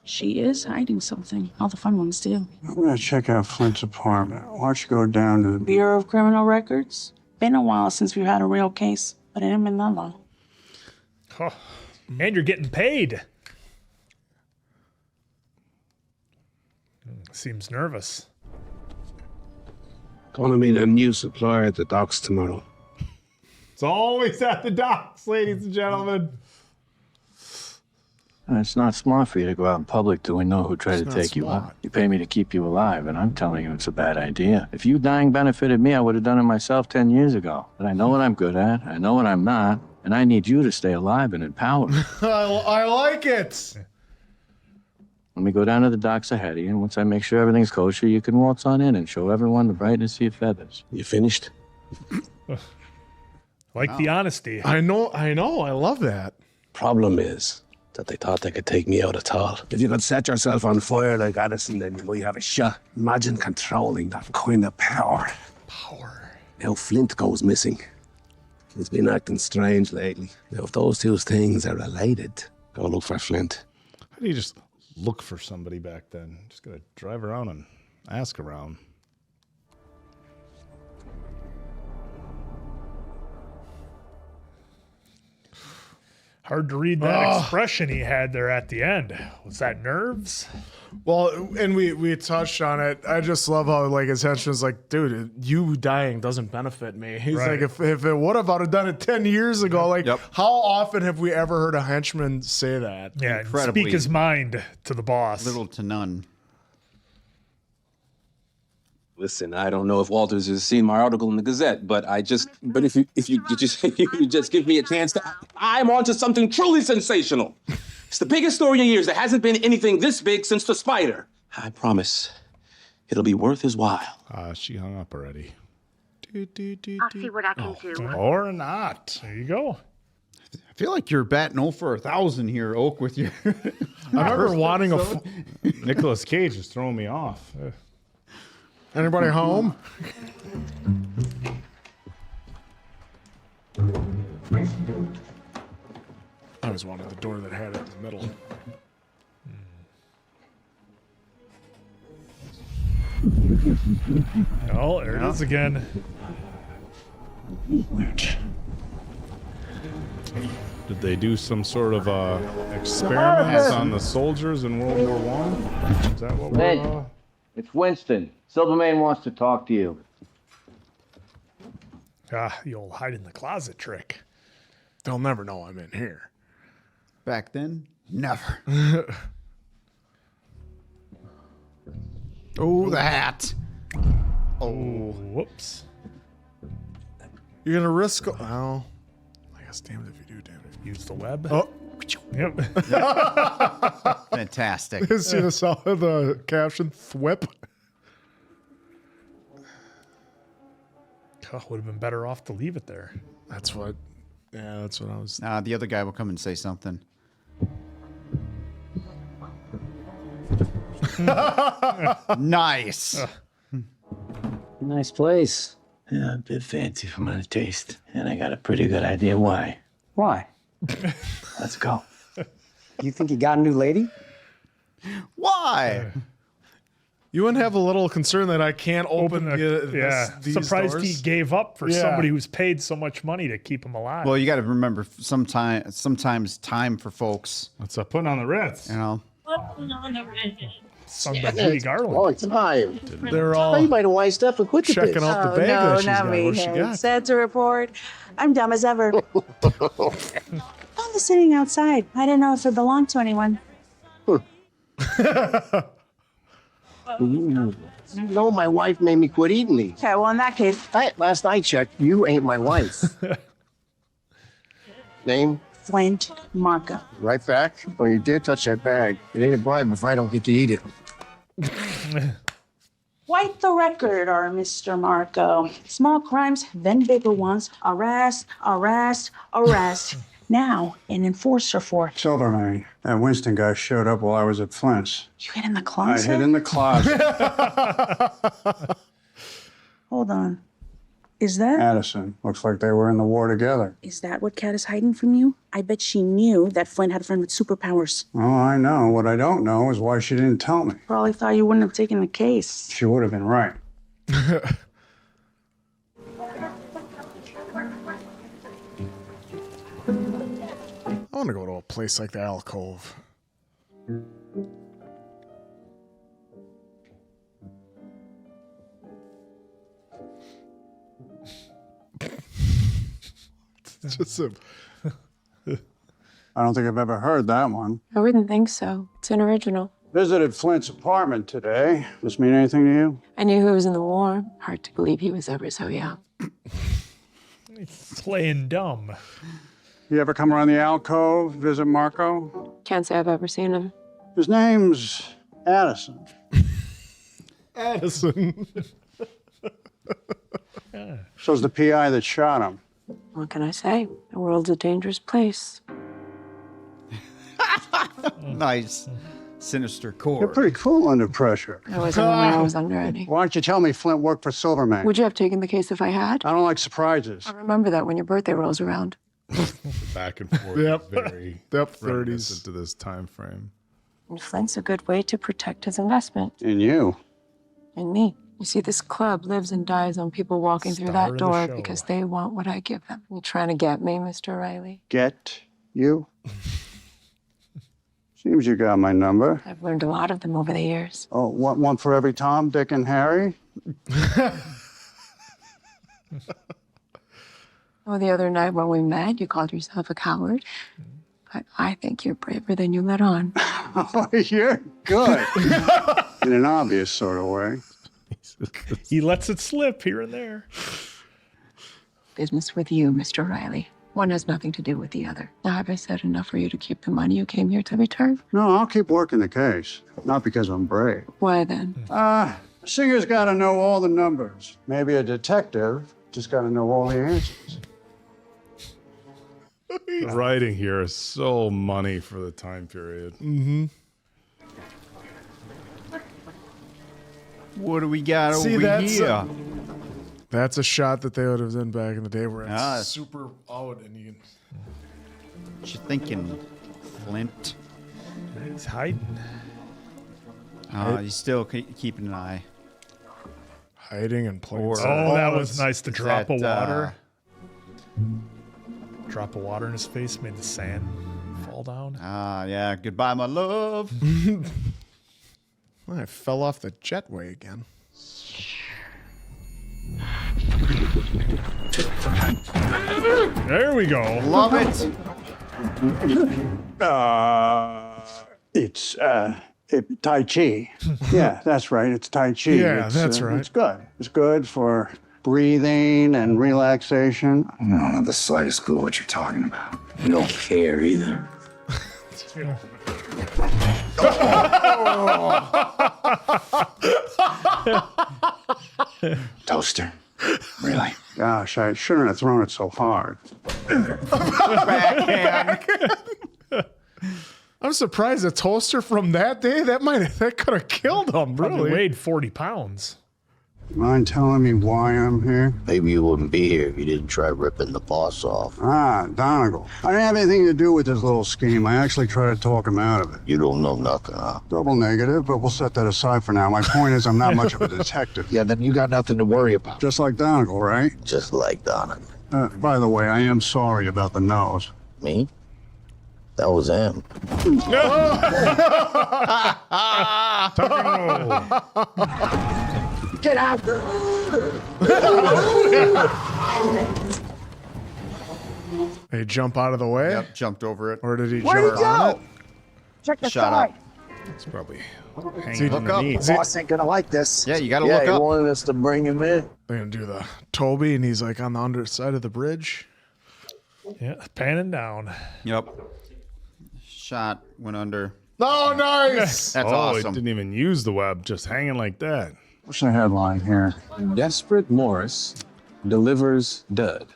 She is hiding something. All the fun ones do. I'm going to check out Flint's apartment. Why don't you go down to the Bureau of Criminal Records? Been a while since we've had a real case, but it ain't been that long. Oh, and you're getting paid. Seems nervous. Gonna meet a new supplier at the docks tomorrow. It's always at the docks, ladies and gentlemen. It's not smart for you to go out in public till we know who tried to take you out. You pay me to keep you alive, and I'm telling you it's a bad idea. If you dying benefited me, I would have done it myself 10 years ago. But I know what I'm good at, I know what I'm not, and I need you to stay alive and empowered. I like it. Let me go down to the docks ahead of you, and once I make sure everything's kosher, you can waltz on in and show everyone the brightness of your feathers. You finished? Like the honesty. I know. I love that. Problem is that they thought they could take me out at all. If you could set yourself on fire like Addison, then you might have a shot. Imagine controlling that kind of power. Now Flint goes missing. He's been acting strange lately. Now, if those two things are related, go look for Flint. How do you just look for somebody back then? Just gotta drive around and ask around. Hard to read that expression he had there at the end. Was that nerves? Well, and we touched on it. I just love how like his henchman's like, dude, you dying doesn't benefit me. He's like, if it would have, I'd have done it 10 years ago. Like, how often have we ever heard a henchman say that? Yeah, Incredibly speak his mind to the boss. Little to none. Listen, I don't know if Walters has seen my article in the Gazette, but if you just give me a chance I'm onto something truly sensational. It's the biggest story in years. There hasn't been anything this big since the spider. I promise it'll be worth his while. She hung up already. I'll see what I can do. Or not. There you go. feel like you're batting 0 for 1,000 here, Oak, with your. I remember wanting a. Nicolas Cage is throwing me off. Anybody home? I always wanted the door that had it in the middle. Oh, there it is again. Did they do some sort of experiments on the soldiers in World War One? Is that what we're? It's Winston. Silvermane wants to talk to you. Ah, the old hide in the closet trick. They'll never know I'm in here. Back then, never. Oh, the hat. Oh, whoops. You're gonna risk. Oh, I guess damn it if you do, damn it. Use the web. Oh, yep. Fantastic. See the caption? Thwip. Oh, would have been better off to leave it there. That's what. Yeah, that's what I was. The other guy will come and say something. Nice. Nice place. Yeah, a bit fancy for my taste. And I got a pretty good idea why. Why? Let's go. You think you got a new lady? Why? You wouldn't have a little concern that I can't open these surprised doors? he gave up for somebody who's paid so much money to keep him alive. Well, you got to remember, sometimes time for folks. What's up? Putting on the Ritz. You know. Sung by Judy Garland. Long time. They're all You might have wised up and quit the checking biz. out the Oh, bag no, that she's not got. me. What's she Hey, got? sad to report, I'm dumb as ever. Found this sitting outside. I didn't know if it belonged to anyone. No, my wife made me quit eating these. Okay, well, in that case, Last I checked, you ain't my wife. Name? Flint Marco. Right back. Oh, you did touch that bag. It ain't a bribe if I don't get to eat it. Quite the record, our Mr. Marco. Small crimes, then bigger ones. Arrest, arrest, arrest. Now, an enforcer for Silvermane, that Winston guy showed up while I was at Flint's. You hid in the I closet? hid in the closet. Hold on. Is that Addison. Looks like they were in the war together. is that what Kat is hiding from you? I bet she knew that Flint had a friend with superpowers. Oh, I know. What I don't know is why she didn't tell me. Probably thought you wouldn't have taken the case. She would have been right. I want to go to a place like the alcove. It's just a. I don't think I've ever heard that one. I wouldn't think so. It's an original. Visited Flint's apartment today. This mean anything to you? I knew he was in the war. Hard to believe he was ever so young. Playing dumb. You ever come around the alcove, visit Marco? Can't say I've ever seen him. His name's Addison. Addison. So's the PI that shot him. What can I say? The world's a dangerous place. Nice. Sinister You're chord. pretty cool under pressure. I wasn't when I was under any. Why don't you tell me Flint worked for Silvermane? Would you have taken the case if I had? I don't like surprises. I'll remember that when your birthday rolls around. Back and forth. Yep. Very Yep, 30s. reminiscent to this time frame. And Flint's a good way to protect his investment. And you. And me. You see, this club lives and dies on people walking through Star that of the door show. because they want what I give them. You trying to get me, Mr. Reilly? Get you? Seems you got my number. I've learned a lot of them over the years. Oh, one for every Tom, Dick, and Harry? Oh, the other night when we met, you called yourself a coward. But I think you're braver than you let on. Oh, you're good. In an obvious sort of way. He lets it slip here and there. Business with you, Mr. Reilly. One has nothing to do with the other. Now, have I said enough for you to keep the money you came here to return? No, I'll keep working the case. Not because I'm brave. Why then? Singer's got to know all the numbers. Maybe a detective just got to know all the answers. The writing here is so money for the time period. Mm-hmm. What do we got See, over that's here? That's a shot that they would have done back in the day where it's Ah. super out and you can... What you thinking, Flint? He's hiding. He's still keeping an eye. Hiding and playing. Oh, that was nice. The drop of that, water. Drop of water in his face made the sand fall down. Ah, yeah. Goodbye, my love. I fell off the jetway again. There we go. Love it. It's Tai Chi. Yeah, that's right. It's Tai Chi. Yeah, It's, that's right. It's good. It's good for breathing and relaxation. I don't have the slightest clue what you're talking about. You don't care either. Toaster. Really? Gosh, I shouldn't have thrown it so hard. I'm surprised a toaster from that day, that could have killed him, Probably really. weighed 40 pounds. Mind telling me why I'm here? Maybe you wouldn't be here if you didn't try ripping the boss off. Ah, Donegal. I didn't have anything to do with this little scheme. I actually tried to talk him out of it. You don't know nothing, huh? Double negative, but we'll set that aside for now. My point is I'm not much of a detective. Yeah, then you got nothing to worry about. Just like Donegal, right? Just like Donovan. By the way, I am sorry about the nose. Me? That was him. Get out! Did he jump out of the way? Yep, jumped over it. Or did he Where'd jump he on go? it? Check the Shut side. up. It's probably See, hanging look up. underneath. Boss ain't gonna like this. Yeah, you gotta look he up. wanted us to bring him in. They're gonna do the Toby, and he's like on the underside of the bridge. Yeah, panning down. Yep. Shot went under. Oh, nice! That's Oh, awesome. it didn't even use the web, just hanging like that. What's the headline here? Desperate Morris delivers dud.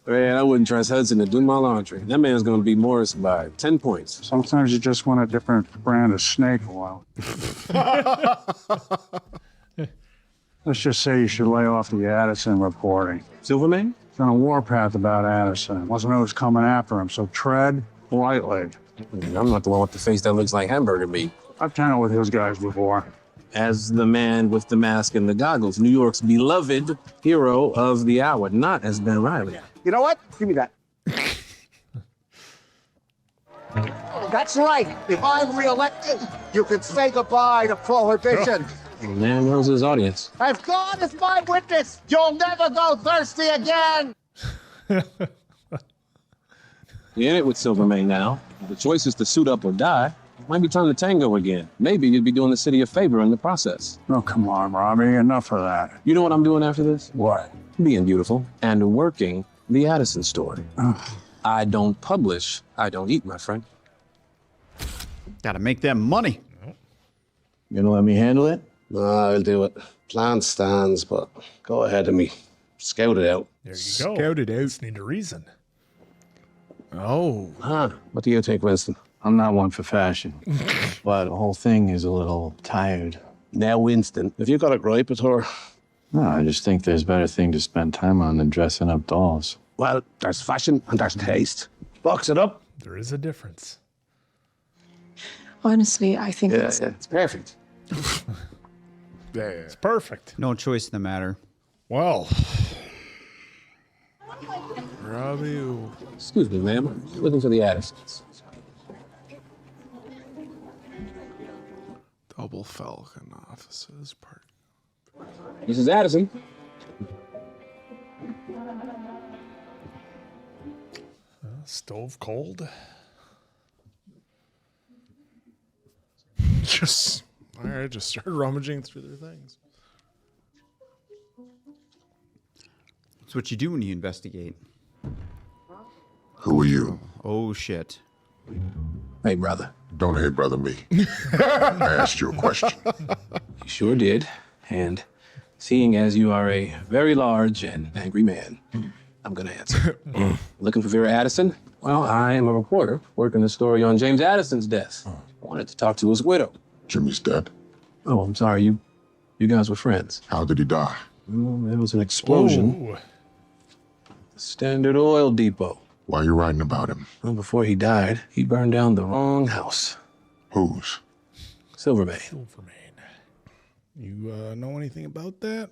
Man, I wouldn't trust Hudson to do my laundry. That man's gonna be Morris by 10 points. Sometimes you just want a different brand of snake oil. Let's just say you should lay off the Addison reporting. Silverman? He's on a warpath about Addison. Wasn't who's coming after him, so tread lightly. I'm not the one with the face that looks like hamburger meat. I've done it with his guys before. As the man with the mask and the goggles, New York's beloved hero of the hour, not as Ben Reilly. You know what? Give me that. That's right. If I'm reelected, you can say goodbye to prohibition. The man knows his audience. As God is my witness, you'll never go thirsty again. You're in it with Silverman now. The choice is to suit up or die. Might be time to tango again. Maybe you'd be doing the city a favor in the process. Oh, come on, Robbie. Enough of that. You know what I'm doing after this? What? Being beautiful and working the Addison story. I don't publish, I don't eat, my friend. Gotta make that money. You gonna let me handle it? No, I'll do it. Plan stands, but go ahead of me. Scout it out. There you go. Scout it out. Just need a reason. Oh. Huh. What do you think, Winston? I'm not one for fashion, but the whole thing is a little tired. Now, Winston, if you got a gripe with her, No, I just think there's better thing to spend time on than dressing up dolls. well, there's fashion and there's taste. Box it up. There is a difference. Honestly, I think Yeah, it's perfect. Yeah. It's perfect. No choice in the matter. Well, Robbie. Excuse me, ma'am. Looking for the Addisons. Double Falcon offices part. This is Addison. Stove cold. Just all right. Just start rummaging through their things. It's what you do when you investigate. Who are you? Oh, shit. Hey, brother. Don't hey brother me. I asked you a question. You sure did. And seeing as you are a very large and angry man, I'm going to answer. Looking for Vera Addison? Well, I am a reporter working the story on James Addison's death. Wanted to talk to his widow. Jimmy's dead. Oh, I'm sorry. You guys were friends. How did he die? Well, there was an explosion. Standard Oil Depot. Why are you writing about him? Well, before he died, he burned down the wrong house. Whose? Silvermane. You know anything about that?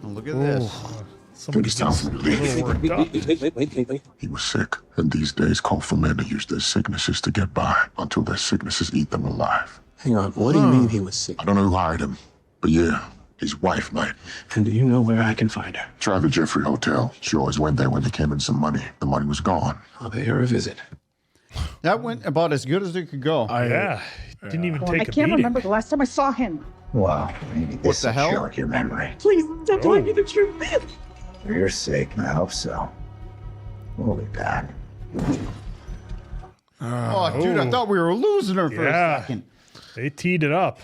Oh, look at this. Think it's time for me to leave. Wait. He was sick, and these days call for men to use their sicknesses to get by until their sicknesses eat them alive. Hang on, what do you mean he was sick? I don't know who hired him, but yeah, his wife might. And do you know where I can find her? Try the Jeffrey Hotel. She always went there when they came in some money. The money was gone. I'll pay her a visit. That went about as good as it could go. Yeah. Didn't even I take a can't beating. remember the last time I saw him. Well, maybe What this the will hell? jog your memory. Please, don't tell me the truth. For your sake, I hope so. We'll be back. Oh, dude, I thought we were losing her for a second. They teed it up.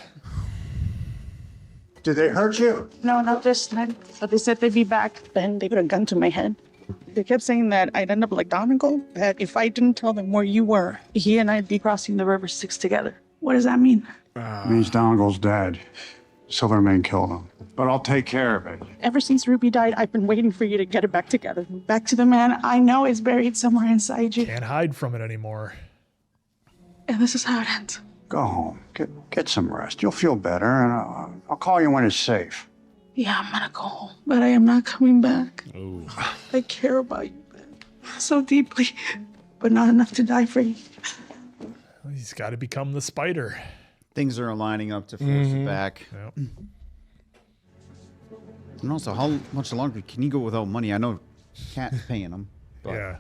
Did they hurt you? No, not this time. But they said they'd be back. Then they put a gun to my head. They kept saying that I'd end up like Donegal, that if I didn't tell them where you were, he and I'd be crossing the river Styx together. What does that mean? Means Donegal's dead. Silvermane killed him. But I'll take care of it. Ever since Ruby died, I've been waiting for you to get it back together. Back to the man I know is buried somewhere inside you. Can't hide from it anymore. And this is how it ends. Go home. Get some rest. You'll feel better, and I'll call you when it's safe. Yeah, I'm gonna go home, but I am not coming back. I care about you, Ben, so deeply, but not enough to die for you. He's got to become the spider. Things are lining up to force it back. Yep. And also, how much longer can he go without money? I know Cat's paying him. But Yeah.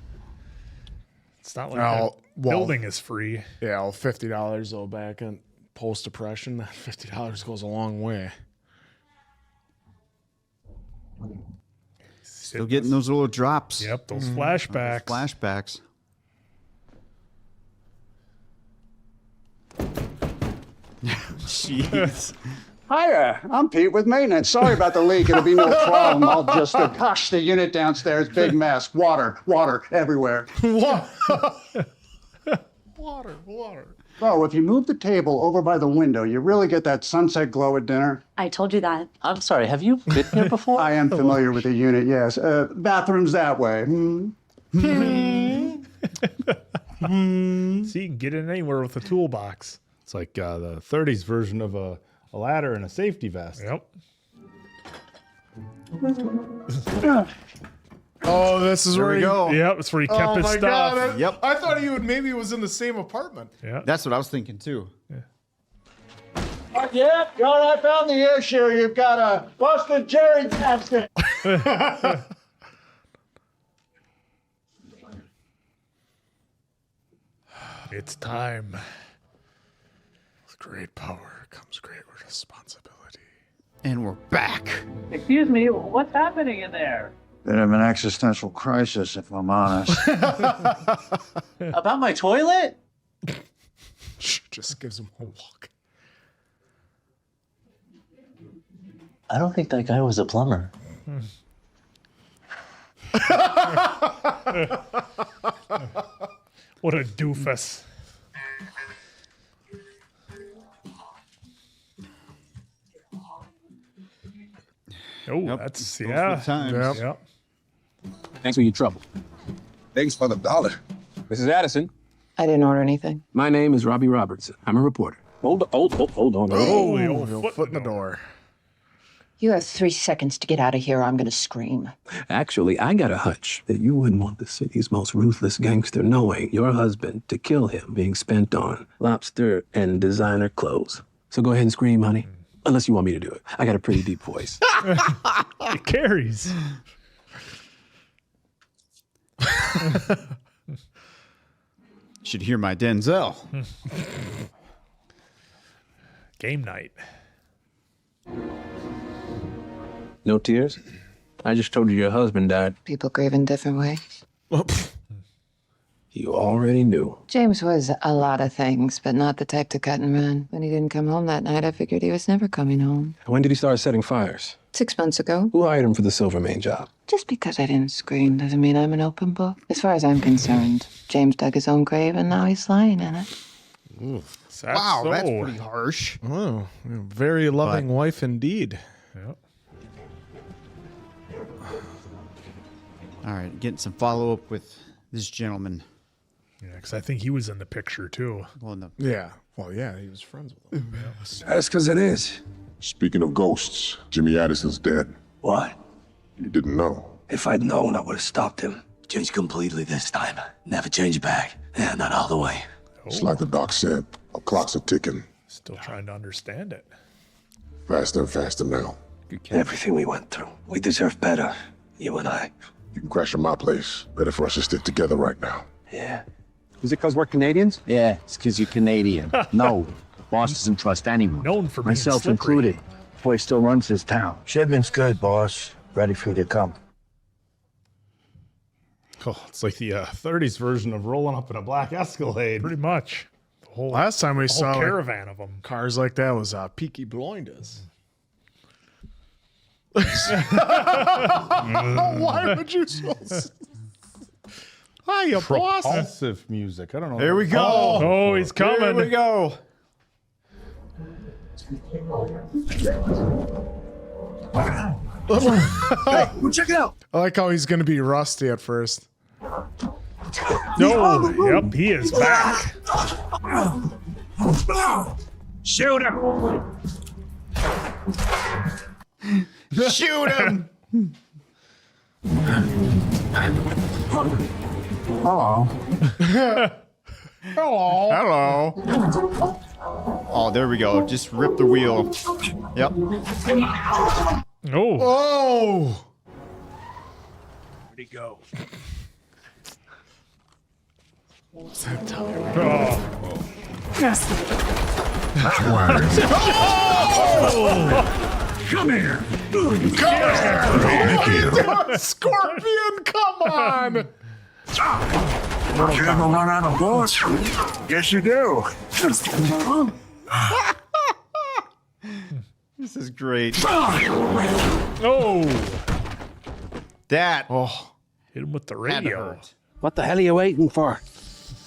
It's not like that building is free. Yeah, well, $50 though back in post-depression. That $50 goes a long way. Still getting those little drops. Yep, those flashbacks. Flashbacks. Jeez. Hiya, I'm Pete with maintenance. Sorry about the leak. It'll be no problem. I'll just gosh, the unit downstairs, big mess. Water everywhere. Water. Oh, if you move the table over by the window, you really get that sunset glow at dinner. I told you that. I'm sorry, have you been here before? I am familiar with the unit, yes. Bathrooms that way. See, you can get in anywhere with a toolbox. It's like the 30s version of a ladder and a safety vest. Yep. Oh, this is There where we he go. Yep, that's where he kept his stuff. God, Yep. I thought maybe was in the same apartment. Yeah. That's what I was thinking too. Yeah, John, I found the issue. You've got a busted Jerry basket. It's time. With great power comes great responsibility. And we're back. Excuse me, what's happening in there? Bit of an existential crisis, if I'm honest. About my toilet? Just gives him a look. I don't think that guy was a plumber. What a doofus. Oh, that's, those yeah. were times. Yep. Thanks for your trouble. Thanks for the dollar. Mrs. Addison, I didn't order anything. my name is Robbie Robertson. I'm a reporter. Hold on. Holy Oh, old foot in the door. You have 3 seconds to get out of here. I'm going to scream. Actually, I got a hunch that you wouldn't want the city's most ruthless gangster knowing your husband to kill him being spent on lobster and designer clothes. So go ahead and scream, honey. Unless you want me to do it. I got a pretty deep voice. It carries. Should hear my Denzel. Game night. No tears? I just told you your husband died. People grieve in different ways. You already knew. James was a lot of things, but not the type to cut and run. When he didn't come home that night, I figured he was never coming home. When did he start setting fires? 6 months ago. Who hired him for the Silvermane job? Just because I didn't scream doesn't mean I'm an open book. As far as I'm concerned, James dug his own grave and now he's lying in it. Wow, That's pretty harsh. Oh, very loving wife indeed. Yep. All right, getting some follow up with this gentleman. Yeah, because I think he was in the picture too. Well, no. Yeah. Well, yeah, he was friends with him. That's because it is. Speaking of ghosts, Jimmy Addison's dead. What? You didn't know. If I'd known, I would have stopped him. Changed completely this time. Never change back. Yeah, not all the way. It's like the doc said. Our clocks are ticking. Still trying to understand it. Faster and faster now. Everything we went through, we deserve better. You and I. You can crash at my place. Better for us to stick together right now. Yeah. Is it because we're Canadians? Yeah, it's because you're Canadian. No, the boss doesn't trust anyone. Known for being myself slippery. included. Boy still runs his town. Shipment's good, boss. Ready for you to come. Oh, it's like the 30s version of rolling up in a black Escalade. Pretty much. The whole Last time we the whole saw caravan of them. cars like that was Peaky Blinders. Why would you so? Hiya, boss. Propulsive music. I don't know. There we go. Oh, he's coming. Here we go. Hey, well, check it out. I like how he's going to be rusty at first. No. Yep, he is back. Shoot him. Shoot him! Hello. Hello. Oh, there we go. Just rip the wheel. Yep. Oh. Oh. Where'd he go? What's that time? Oh. Yes. That's why. Come here. Scorpion, come on. You ever run out of bullets? Yes, you do. This is great. Oh. That. Oh. Hit him with the Had to radio. hurt. What the hell are you waiting for?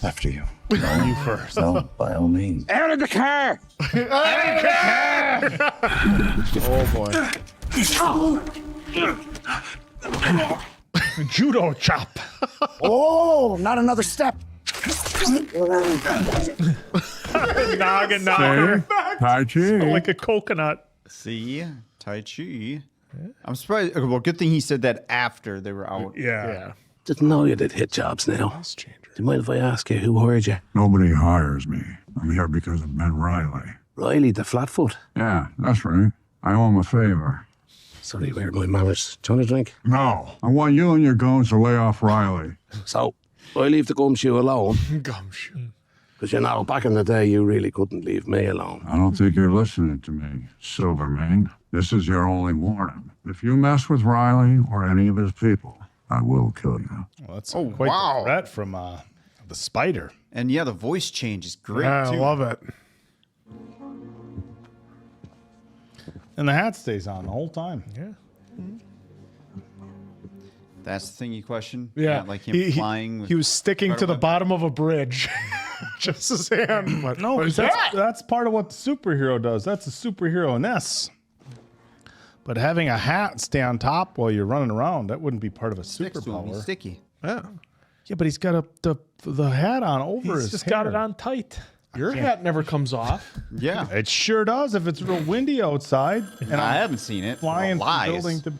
After you. You first. No, by all means. Out of the car. Oh boy. Judo chop. Oh, not another step. Noggin. Tai Chi. Like a coconut. See? Tai Chi. I'm surprised. Well, good thing he said that after they were out. Yeah. Didn't know you did hit jobs now. Do you mind if I ask you who hired you? Nobody hires me. I'm here because of Ben Reilly. Riley, the flatfoot. Yeah, that's right. I owe him a favor. Sorry, weird my manners. Do you want a drink? No, I want you and your goons to lay off Reilly. So, I leave the gumshoe alone. Gumshoe. Because, you know, back in the day, you really couldn't leave me alone. I don't think you're listening to me, Silvermane. This is your only warning. If you mess with Reilly or any of his people, I will kill you. Well, that's quite the threat from the Spider. And yeah, the voice change is great, Yeah, too. I love it. And the hat stays on the whole time. Yeah. That's the thing you question? Yeah. Not like him flying. With he was sticking to the bottom of a bridge. Just his hand. What, No, what is because that? that's part of what the superhero does. That's a superhero-ness. But having a hat stay on top while you're running around, that wouldn't be part of a Sticks to him. He's superpower. sticky. Yeah. Yeah, but he's got the hat on over He's his just hair. got it on tight. Your hat never comes off. Yeah. It sure does if it's real windy outside. And I I'm haven't seen it. flying from Lies. building to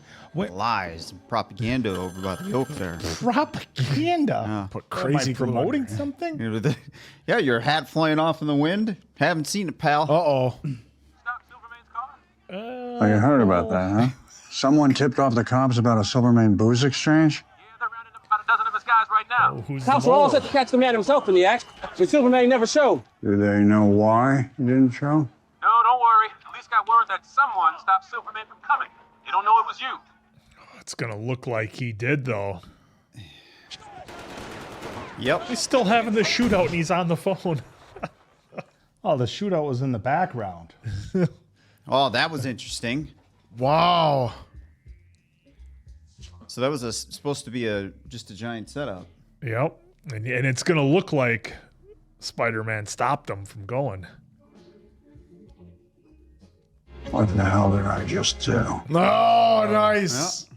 Lies. Propaganda over by the oak there. propaganda. Put Am I crazy glue on promoting your- something? Yeah, your hat flying off in the wind. Haven't seen it, pal. Uh-oh. Oh, you heard about that, huh? Someone tipped off the cops about a Silvermane booze exchange? Who's Cops were all set to catch the man himself in the act, but Superman never showed. Do they know why he didn't show? No, don't worry. At least got word that someone stopped Superman from coming. They don't know it was you. It's gonna look like he did though. Yep. He's still having the shootout and he's on the phone. Oh, the shootout was in the background. Oh, that was interesting. Wow. So that was supposed to be just a giant setup. Yep. And it's going to look like Spider-Man stopped him from going. What the hell did I just do? Oh, nice.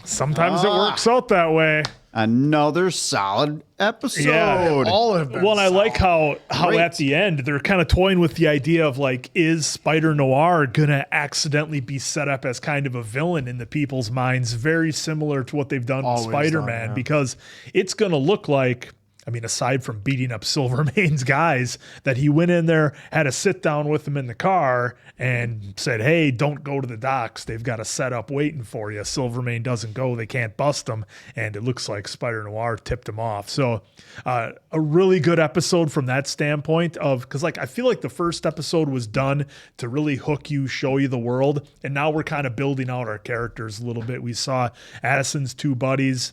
Sometimes it works out that way. Another solid episode. Yeah, all have been Well, and I like how Great. at the end they're kind of toying with the idea of like, is Spider-Noir gonna accidentally be set up as kind of a villain in the people's minds? Very similar to what they've done Always with Spider-Man, done, yeah. because it's gonna look like, I mean, aside from beating up Silvermane's guys, that he went in there, had a sit down with them in the car and said, hey, don't go to the docks. They've got a setup waiting for you. Silvermane doesn't go. They can't bust him. And it looks like Spider-Noir tipped him off. So a really good episode from that standpoint of, because like I feel like the first episode was done to really hook you, show you the world. And now we're kind of building out our characters a little bit. We saw Addison's two buddies,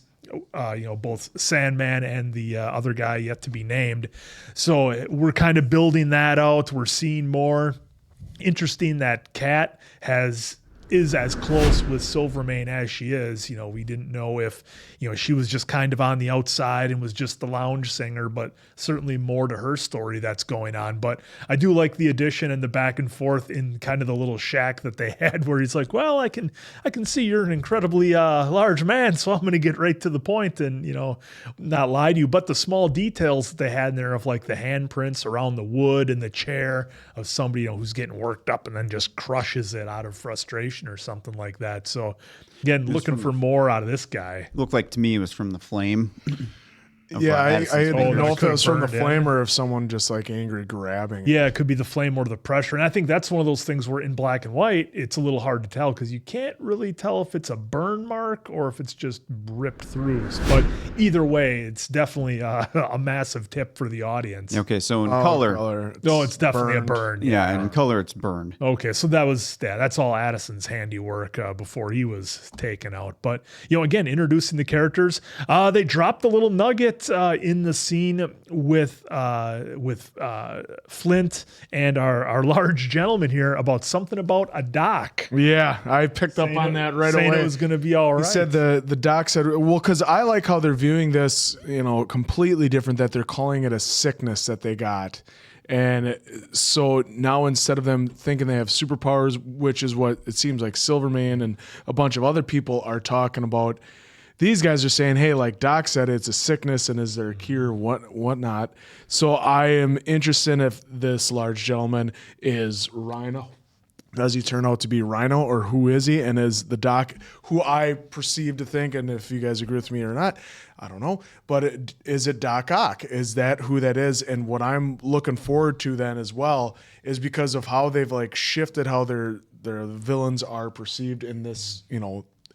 both Sandman and the other guy yet to be named. So we're kind of building that out. We're seeing more. Interesting that Kat is as close with Silvermane as she is. We didn't know if, she was just kind of on the outside and was just the lounge singer, but certainly more to her story that's going on. But I do like the addition and the back and forth in kind of the little shack that they had where he's like, well, I can see you're an incredibly large man, so I'm going to get right to the point and, not lie to you. But the small details that they had in there of like the handprints around the wood and the chair of somebody, who's getting worked up and then just crushes it out of frustration or something like that. So again, looking for more out of this guy. Looked like to me it was from the flame. Yeah, I didn't know if it was from the burned, flame or if someone just like angry grabbing. Yeah, it could be the flame or the pressure. And I think that's one of those things where in black and white, it's a little hard to tell because you can't really tell if it's a burn mark or if it's just ripped through. But either way, it's definitely a massive tip for the audience. Okay, so in color. It's definitely a burn. Yeah, and in color, it's burned. Okay, so that's all Addison's handiwork before he was taken out. But, again, introducing the characters. They dropped a little nugget in the scene with Flint and our large gentleman here about something about a dock. Yeah, I picked up on that right away. Saying it was going to be all right. He said the doc said, well, because I like how they're viewing this, completely different, that they're calling it a sickness that they got. And so now instead of them thinking they have superpowers, which is what it seems like Silvermane and a bunch of other people are talking about, these guys are saying, hey, like Doc said, it's a sickness and is there a cure, whatnot. So I am interested in if this large gentleman is Rhino. Does he turn out to be Rhino or who is he? And is the Doc who I perceive to think, and if you guys agree with me or not, I don't know, but is it Doc Ock? Is that who that is? And what I'm looking forward to then as well is because of how they've like shifted how their villains are perceived in this,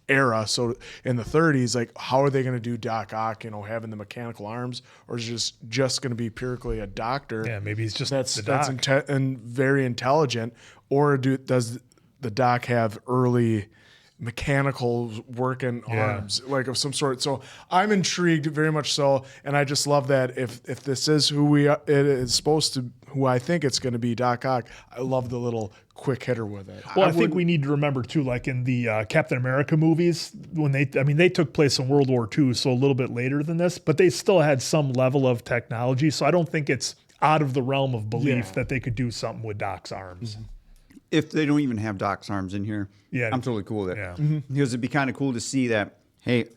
era. So in the 30s, like how are they going to do Doc Ock, having the mechanical arms, or is it just going to be purely a doctor? Yeah, maybe he's just that's the doc. and very intelligent, or does the Doc have early mechanical working arms like of some sort? So I'm intrigued very much so, and I just love that if this is who it is supposed to, who I think it's going to be, Doc Ock, I love the little quick hitter with it. Well, I think we need to remember too, like in the Captain America movies, when they took place in World War II, so a little bit later than this, but they still had some level of technology. So I don't think it's out of the realm of belief that they could do something with Doc's arms. Mm-hmm. If they don't even have Doc's arms in here, I'm totally cool with it. Yeah. Because it'd be kind of cool to see that, hey,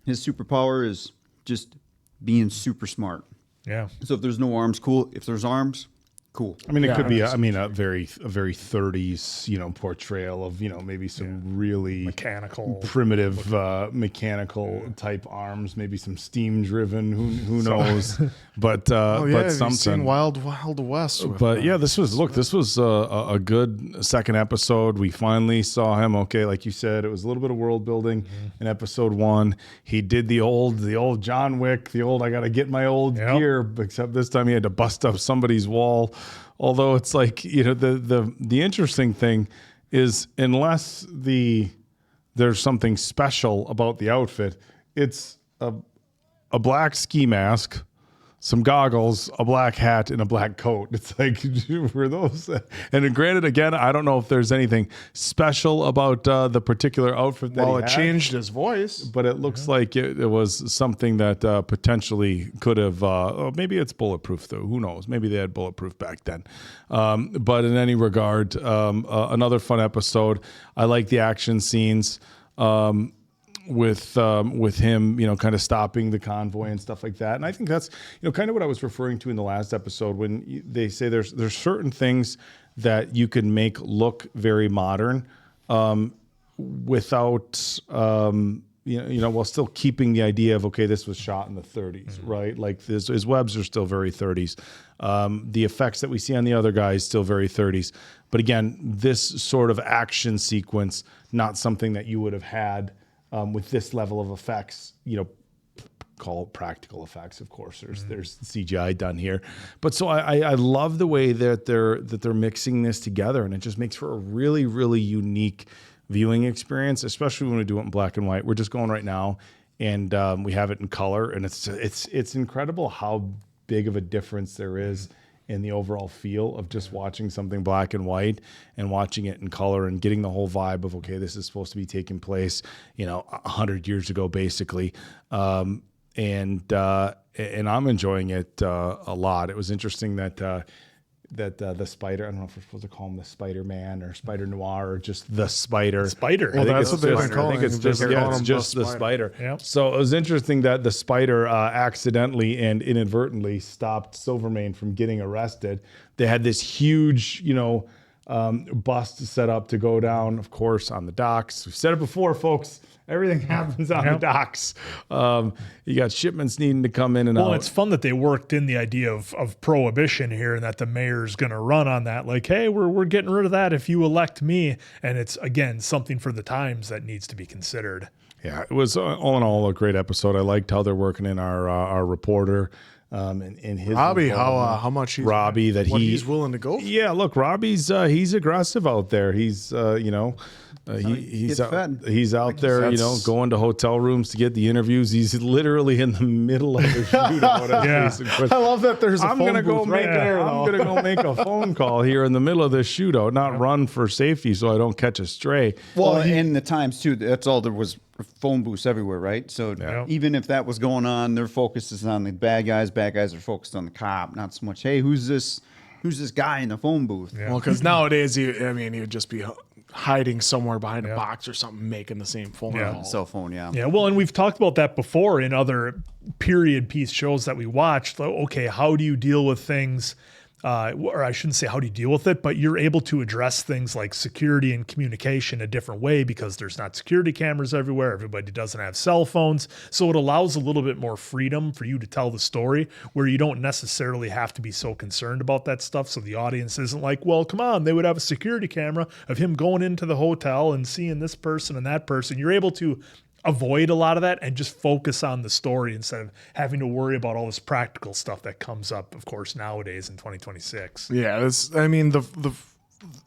his superpower is just being super smart. Yeah. So if there's no arms, cool. If there's arms, cool. I mean, it could be, a very 30s, portrayal of, maybe some really mechanical, primitive, mechanical type arms, maybe some steam driven, who knows, but something. Seen Wild West. But yeah, this was a good second episode. We finally saw him. Okay, like you said, it was a little bit of world building in episode 1. He did the old John Wick, I got to get my old gear, except this time he had to bust up somebody's wall. Although it's like, the interesting thing is, unless there's something special about the outfit, it's a a black ski mask, some goggles, a black hat, and a black coat. It's like, were those? And granted, again, I don't know if there's anything special about the particular outfit that he had. Changed his voice. But it looks like it was something that potentially could have, maybe it's bulletproof though. Who knows? Maybe they had bulletproof back then. But in any regard, another fun episode. I like the action scenes. With him, kind of stopping the convoy and stuff like that. And I think that's, kind of what I was referring to in the last episode when they say there's certain things that you can make look very modern without, while still keeping the idea of, okay, this was shot in the 30s, right? Like his webs are still very 30s. The effects that we see on the other guys still very 30s. But again, this sort of action sequence, not something that you would have had with this level of effects, call it practical effects. Of course, there's CGI done here, but so I love the way that they're mixing this together, and it just makes for a really, really unique viewing experience, especially when we do it in black and white. We're just going right now, and we have it in color, and it's incredible how big of a difference there is in the overall feel of just watching something black and white and watching it in color and getting the whole vibe of, okay, this is supposed to be taking place, 100 years ago, basically. And I'm enjoying it a lot. It was interesting that the Spider, I don't know if we're supposed to call him the Spider-Man or Spider-Noir or just the Spider. Spider. Well, that's what they've been calling I think it's just the Spider. Yep. So it was interesting that the Spider accidentally and inadvertently stopped Silvermane from getting arrested. They had this huge, bust set up to go down, of course, on the docks. We've said it before, folks. Everything happens on the docks. You got shipments needing to come in and out. Well, it's fun that they worked in the idea of prohibition here and that the mayor's going to run on that. Like, hey, we're getting rid of that if you elect me. And it's, again, something for the times that needs to be considered. Yeah, it was all in all a great episode. I liked how they're working in our reporter. And his Robbie, how much he's Robbie that he's willing to go for. Yeah, look, Robbie's he's aggressive out there. He's he's out there, going to hotel rooms to get the interviews. He's literally in the middle of the shootout. I love that there's a I'm phone gonna go booth right there. I'm gonna go make a phone call here in the middle of this shootout, not run for safety so I don't catch a stray. Well, in the times too, that's all there was. Phone booths everywhere, right? So even if that was going on, their focus is on the bad guys. Bad guys are focused on the cop, not so much, hey, who's this guy in the phone booth? Well, because nowadays, he would just be hiding somewhere behind a box or something, making the same phone call. Cell phone, Yeah, well, and we've talked about that before in other period piece shows that we watched. Okay, how do you deal with things? Or I shouldn't say how do you deal with it, but you're able to address things like security and communication a different way because there's not security cameras everywhere. Everybody doesn't have cell phones. So it allows a little bit more freedom for you to tell the story where you don't necessarily have to be so concerned about that stuff. So the audience isn't like, well, come on, they would have a security camera of him going into the hotel and seeing this person and that person. You're able to avoid a lot of that and just focus on the story instead of having to worry about all this practical stuff that comes up, of course, nowadays in 2026. Yeah,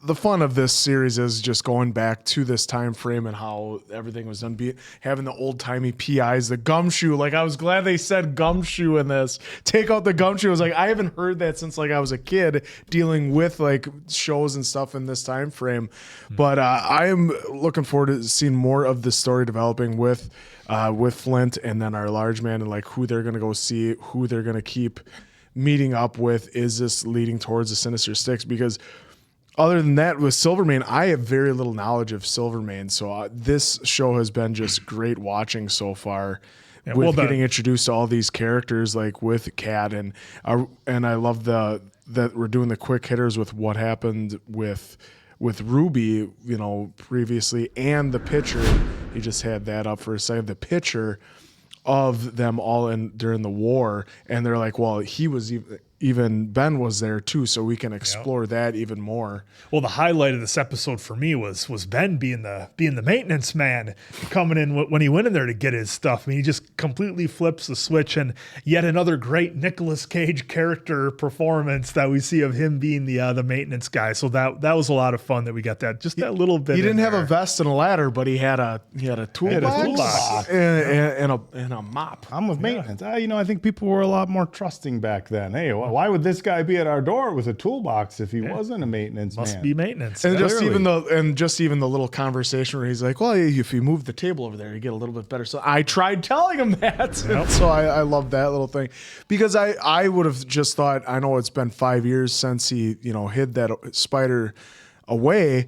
the fun of this series is just going back to this time frame and how everything was done. Having the old timey PIs, the gumshoe. Like, I was glad they said gumshoe in this. Take out the gumshoe. I was like, I haven't heard that since I was a kid dealing with shows and stuff in this time frame. But I am looking forward to seeing more of the story developing with Flint and then our large man and who they're gonna go see, who they're gonna keep meeting up with. Is this leading towards the Sinister Six? Because other than that, with Silvermane, I have very little knowledge of Silvermane, so this show has been just great watching so far. Getting introduced to all these characters, with Cat, and I love that we're doing the quick hitters with what happened with Ruby, previously, and the picture. You just had that up for a second. The picture of them all during the war, and they're like, well, he was even. even Ben was there too, so we can explore that even more. Well, the highlight of this episode for me was Ben being the maintenance man, coming in when he went in there to get his stuff. I mean, he just completely flips the switch, and yet another great Nicolas Cage character performance that we see of him being the maintenance guy. So that was a lot of fun that we got that little bit. He didn't have a vest and a ladder, but he had a toolbox and a mop. I'm with maintenance. I think people were a lot more trusting back then. Hey, why would this guy be at our door with a toolbox if he wasn't a maintenance man? Must be maintenance. And just even the little conversation where he's like, well, if you move the table over there, you get a little bit better. So I tried telling him that. So I love that little thing, because I would have just thought, I know it's been 5 years since he hid that spider away.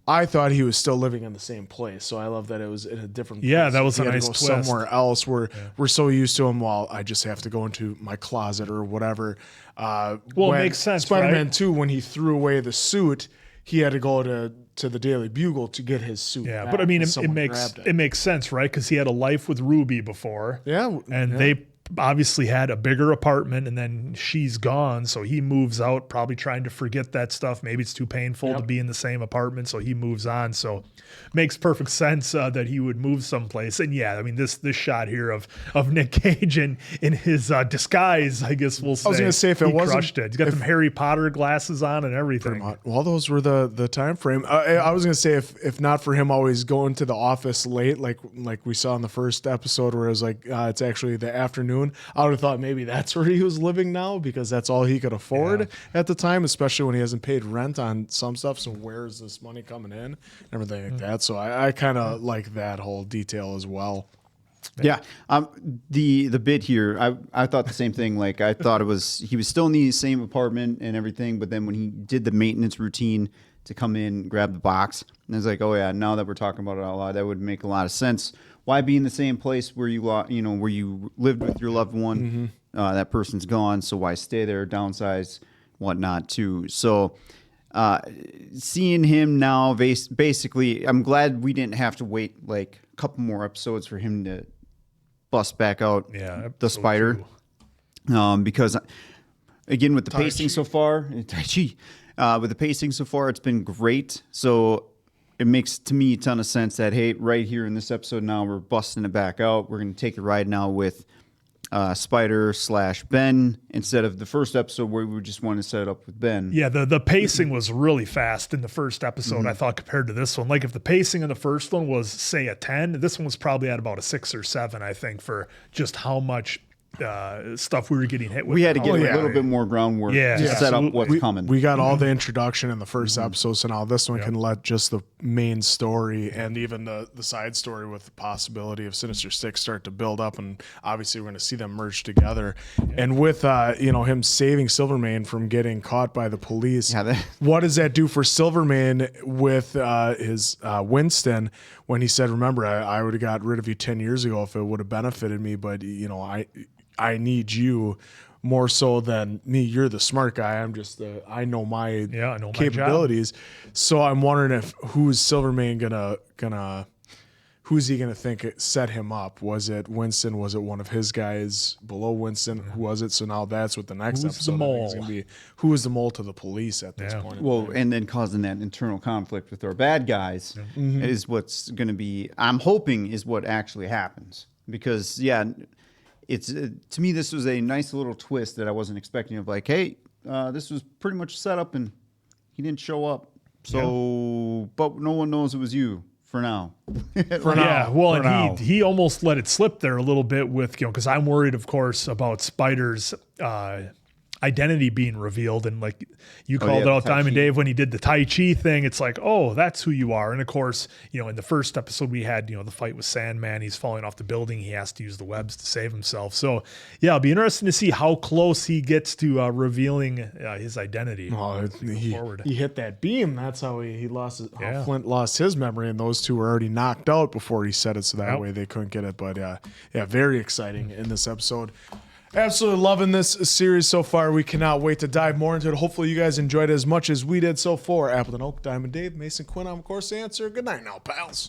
I thought he was still living in the same place, so I love that it was in a different place. Yeah, that was he a had nice to go twist. somewhere else. We're so used to him. Well, I just have to go into my closet or whatever. Well, it makes sense, Spider-Man right? 2, when he threw away the suit, he had to go to the Daily Bugle to get his suit. Yeah, back, but I mean, and it makes sense, right? Because he had a life with Ruby before. Yeah, and they obviously had a bigger apartment, and then she's gone, so he moves out, probably trying to forget that stuff. Maybe it's too painful to be in the same apartment, so he moves on. So makes perfect sense that he would move someplace. And yeah, I mean, this shot here of Nick Cage in his disguise, I guess we'll say. I was going to say, if it wasn't, crushed it. He's got some Harry Potter glasses on and everything. Well, those were the time frame. I was going to say, if not for him always going to the office late, like we saw in the first episode where it was like it's actually the afternoon, I would have thought maybe that's where he was living now, because that's all he could afford at the time, especially when he hasn't paid rent on some stuff. So where is this money coming in and everything like that? So I kind of like that whole detail as well. Yeah. The bit here, I thought the same thing. Like, I thought he was still in the same apartment and everything, but then when he did the maintenance routine to come in, grab the box, and I was like, oh yeah, now that we're talking about it out loud, that would make a lot of sense. Why be in the same place where you lived with your loved one? That person's gone, so why stay there, downsize, whatnot too. So seeing him now, basically, I'm glad we didn't have to wait like a couple more episodes for him to bust back out the spider. Because again, with the pacing so far, with the pacing so far, it's been great. So it makes, to me, a ton of sense that, hey, right here in this episode now, we're busting it back out. We're going to take a ride now with Spider/Ben instead of the first episode where we just wanted to set it up with Ben. Yeah, the pacing was really fast in the first episode, I thought, compared to this one. Like, if the pacing in the first one was, say, a 10, this one was probably at about a 6 or 7, I think, for just how much stuff we were getting hit with. We had to get a little bit more groundwork to set up what's coming. We got all the introduction in the first episode, so now this one can let just the main story and even the side story with the possibility of Sinister Six start to build up, and obviously we're going to see them merge together. And with him saving Silvermane from getting caught by the police, what does that do for Silvermane with his Winston when he said, remember, I would have got rid of you 10 years ago if it would have benefited me, but I need you more so than me. You're the smart guy. I'm just I know my capabilities. So I'm wondering who's Silvermane who's he gonna think set him up? Was it Winston? Was it one of his guys below Winston? Who was it? So now that's what the next episode is gonna be. Who is the mole to the police at this point? Well, and then causing that internal conflict with our bad guys is what's gonna be. I'm hoping is what actually happens, because it's to me, this was a nice little twist that I wasn't expecting. Of like, hey, this was pretty much set up and he didn't show up. So, but no one knows it was you for now. Well, he almost let it slip there a little bit with, because I'm worried, of course, about Spider's identity being revealed, and like you called it out, Diamond Dave, when he did the Tai Chi thing, it's like, oh, that's who you are. And of course, in the first episode we had, the fight with Sandman, he's falling off the building, he has to use the webs to save himself. So yeah, it'll be interesting to see how close he gets to revealing his identity. He hit that beam. That's how he lost how Flint lost his memory, and those two were already knocked out before he said it, so that way they couldn't get it. But very exciting in this episode. Absolutely loving this series so far. We cannot wait to dive more into it. Hopefully you guys enjoyed it as much as we did. So for Appleton Oak, Diamond Dave, Mason Quinn, I'm of course the answer. Good night now, pals.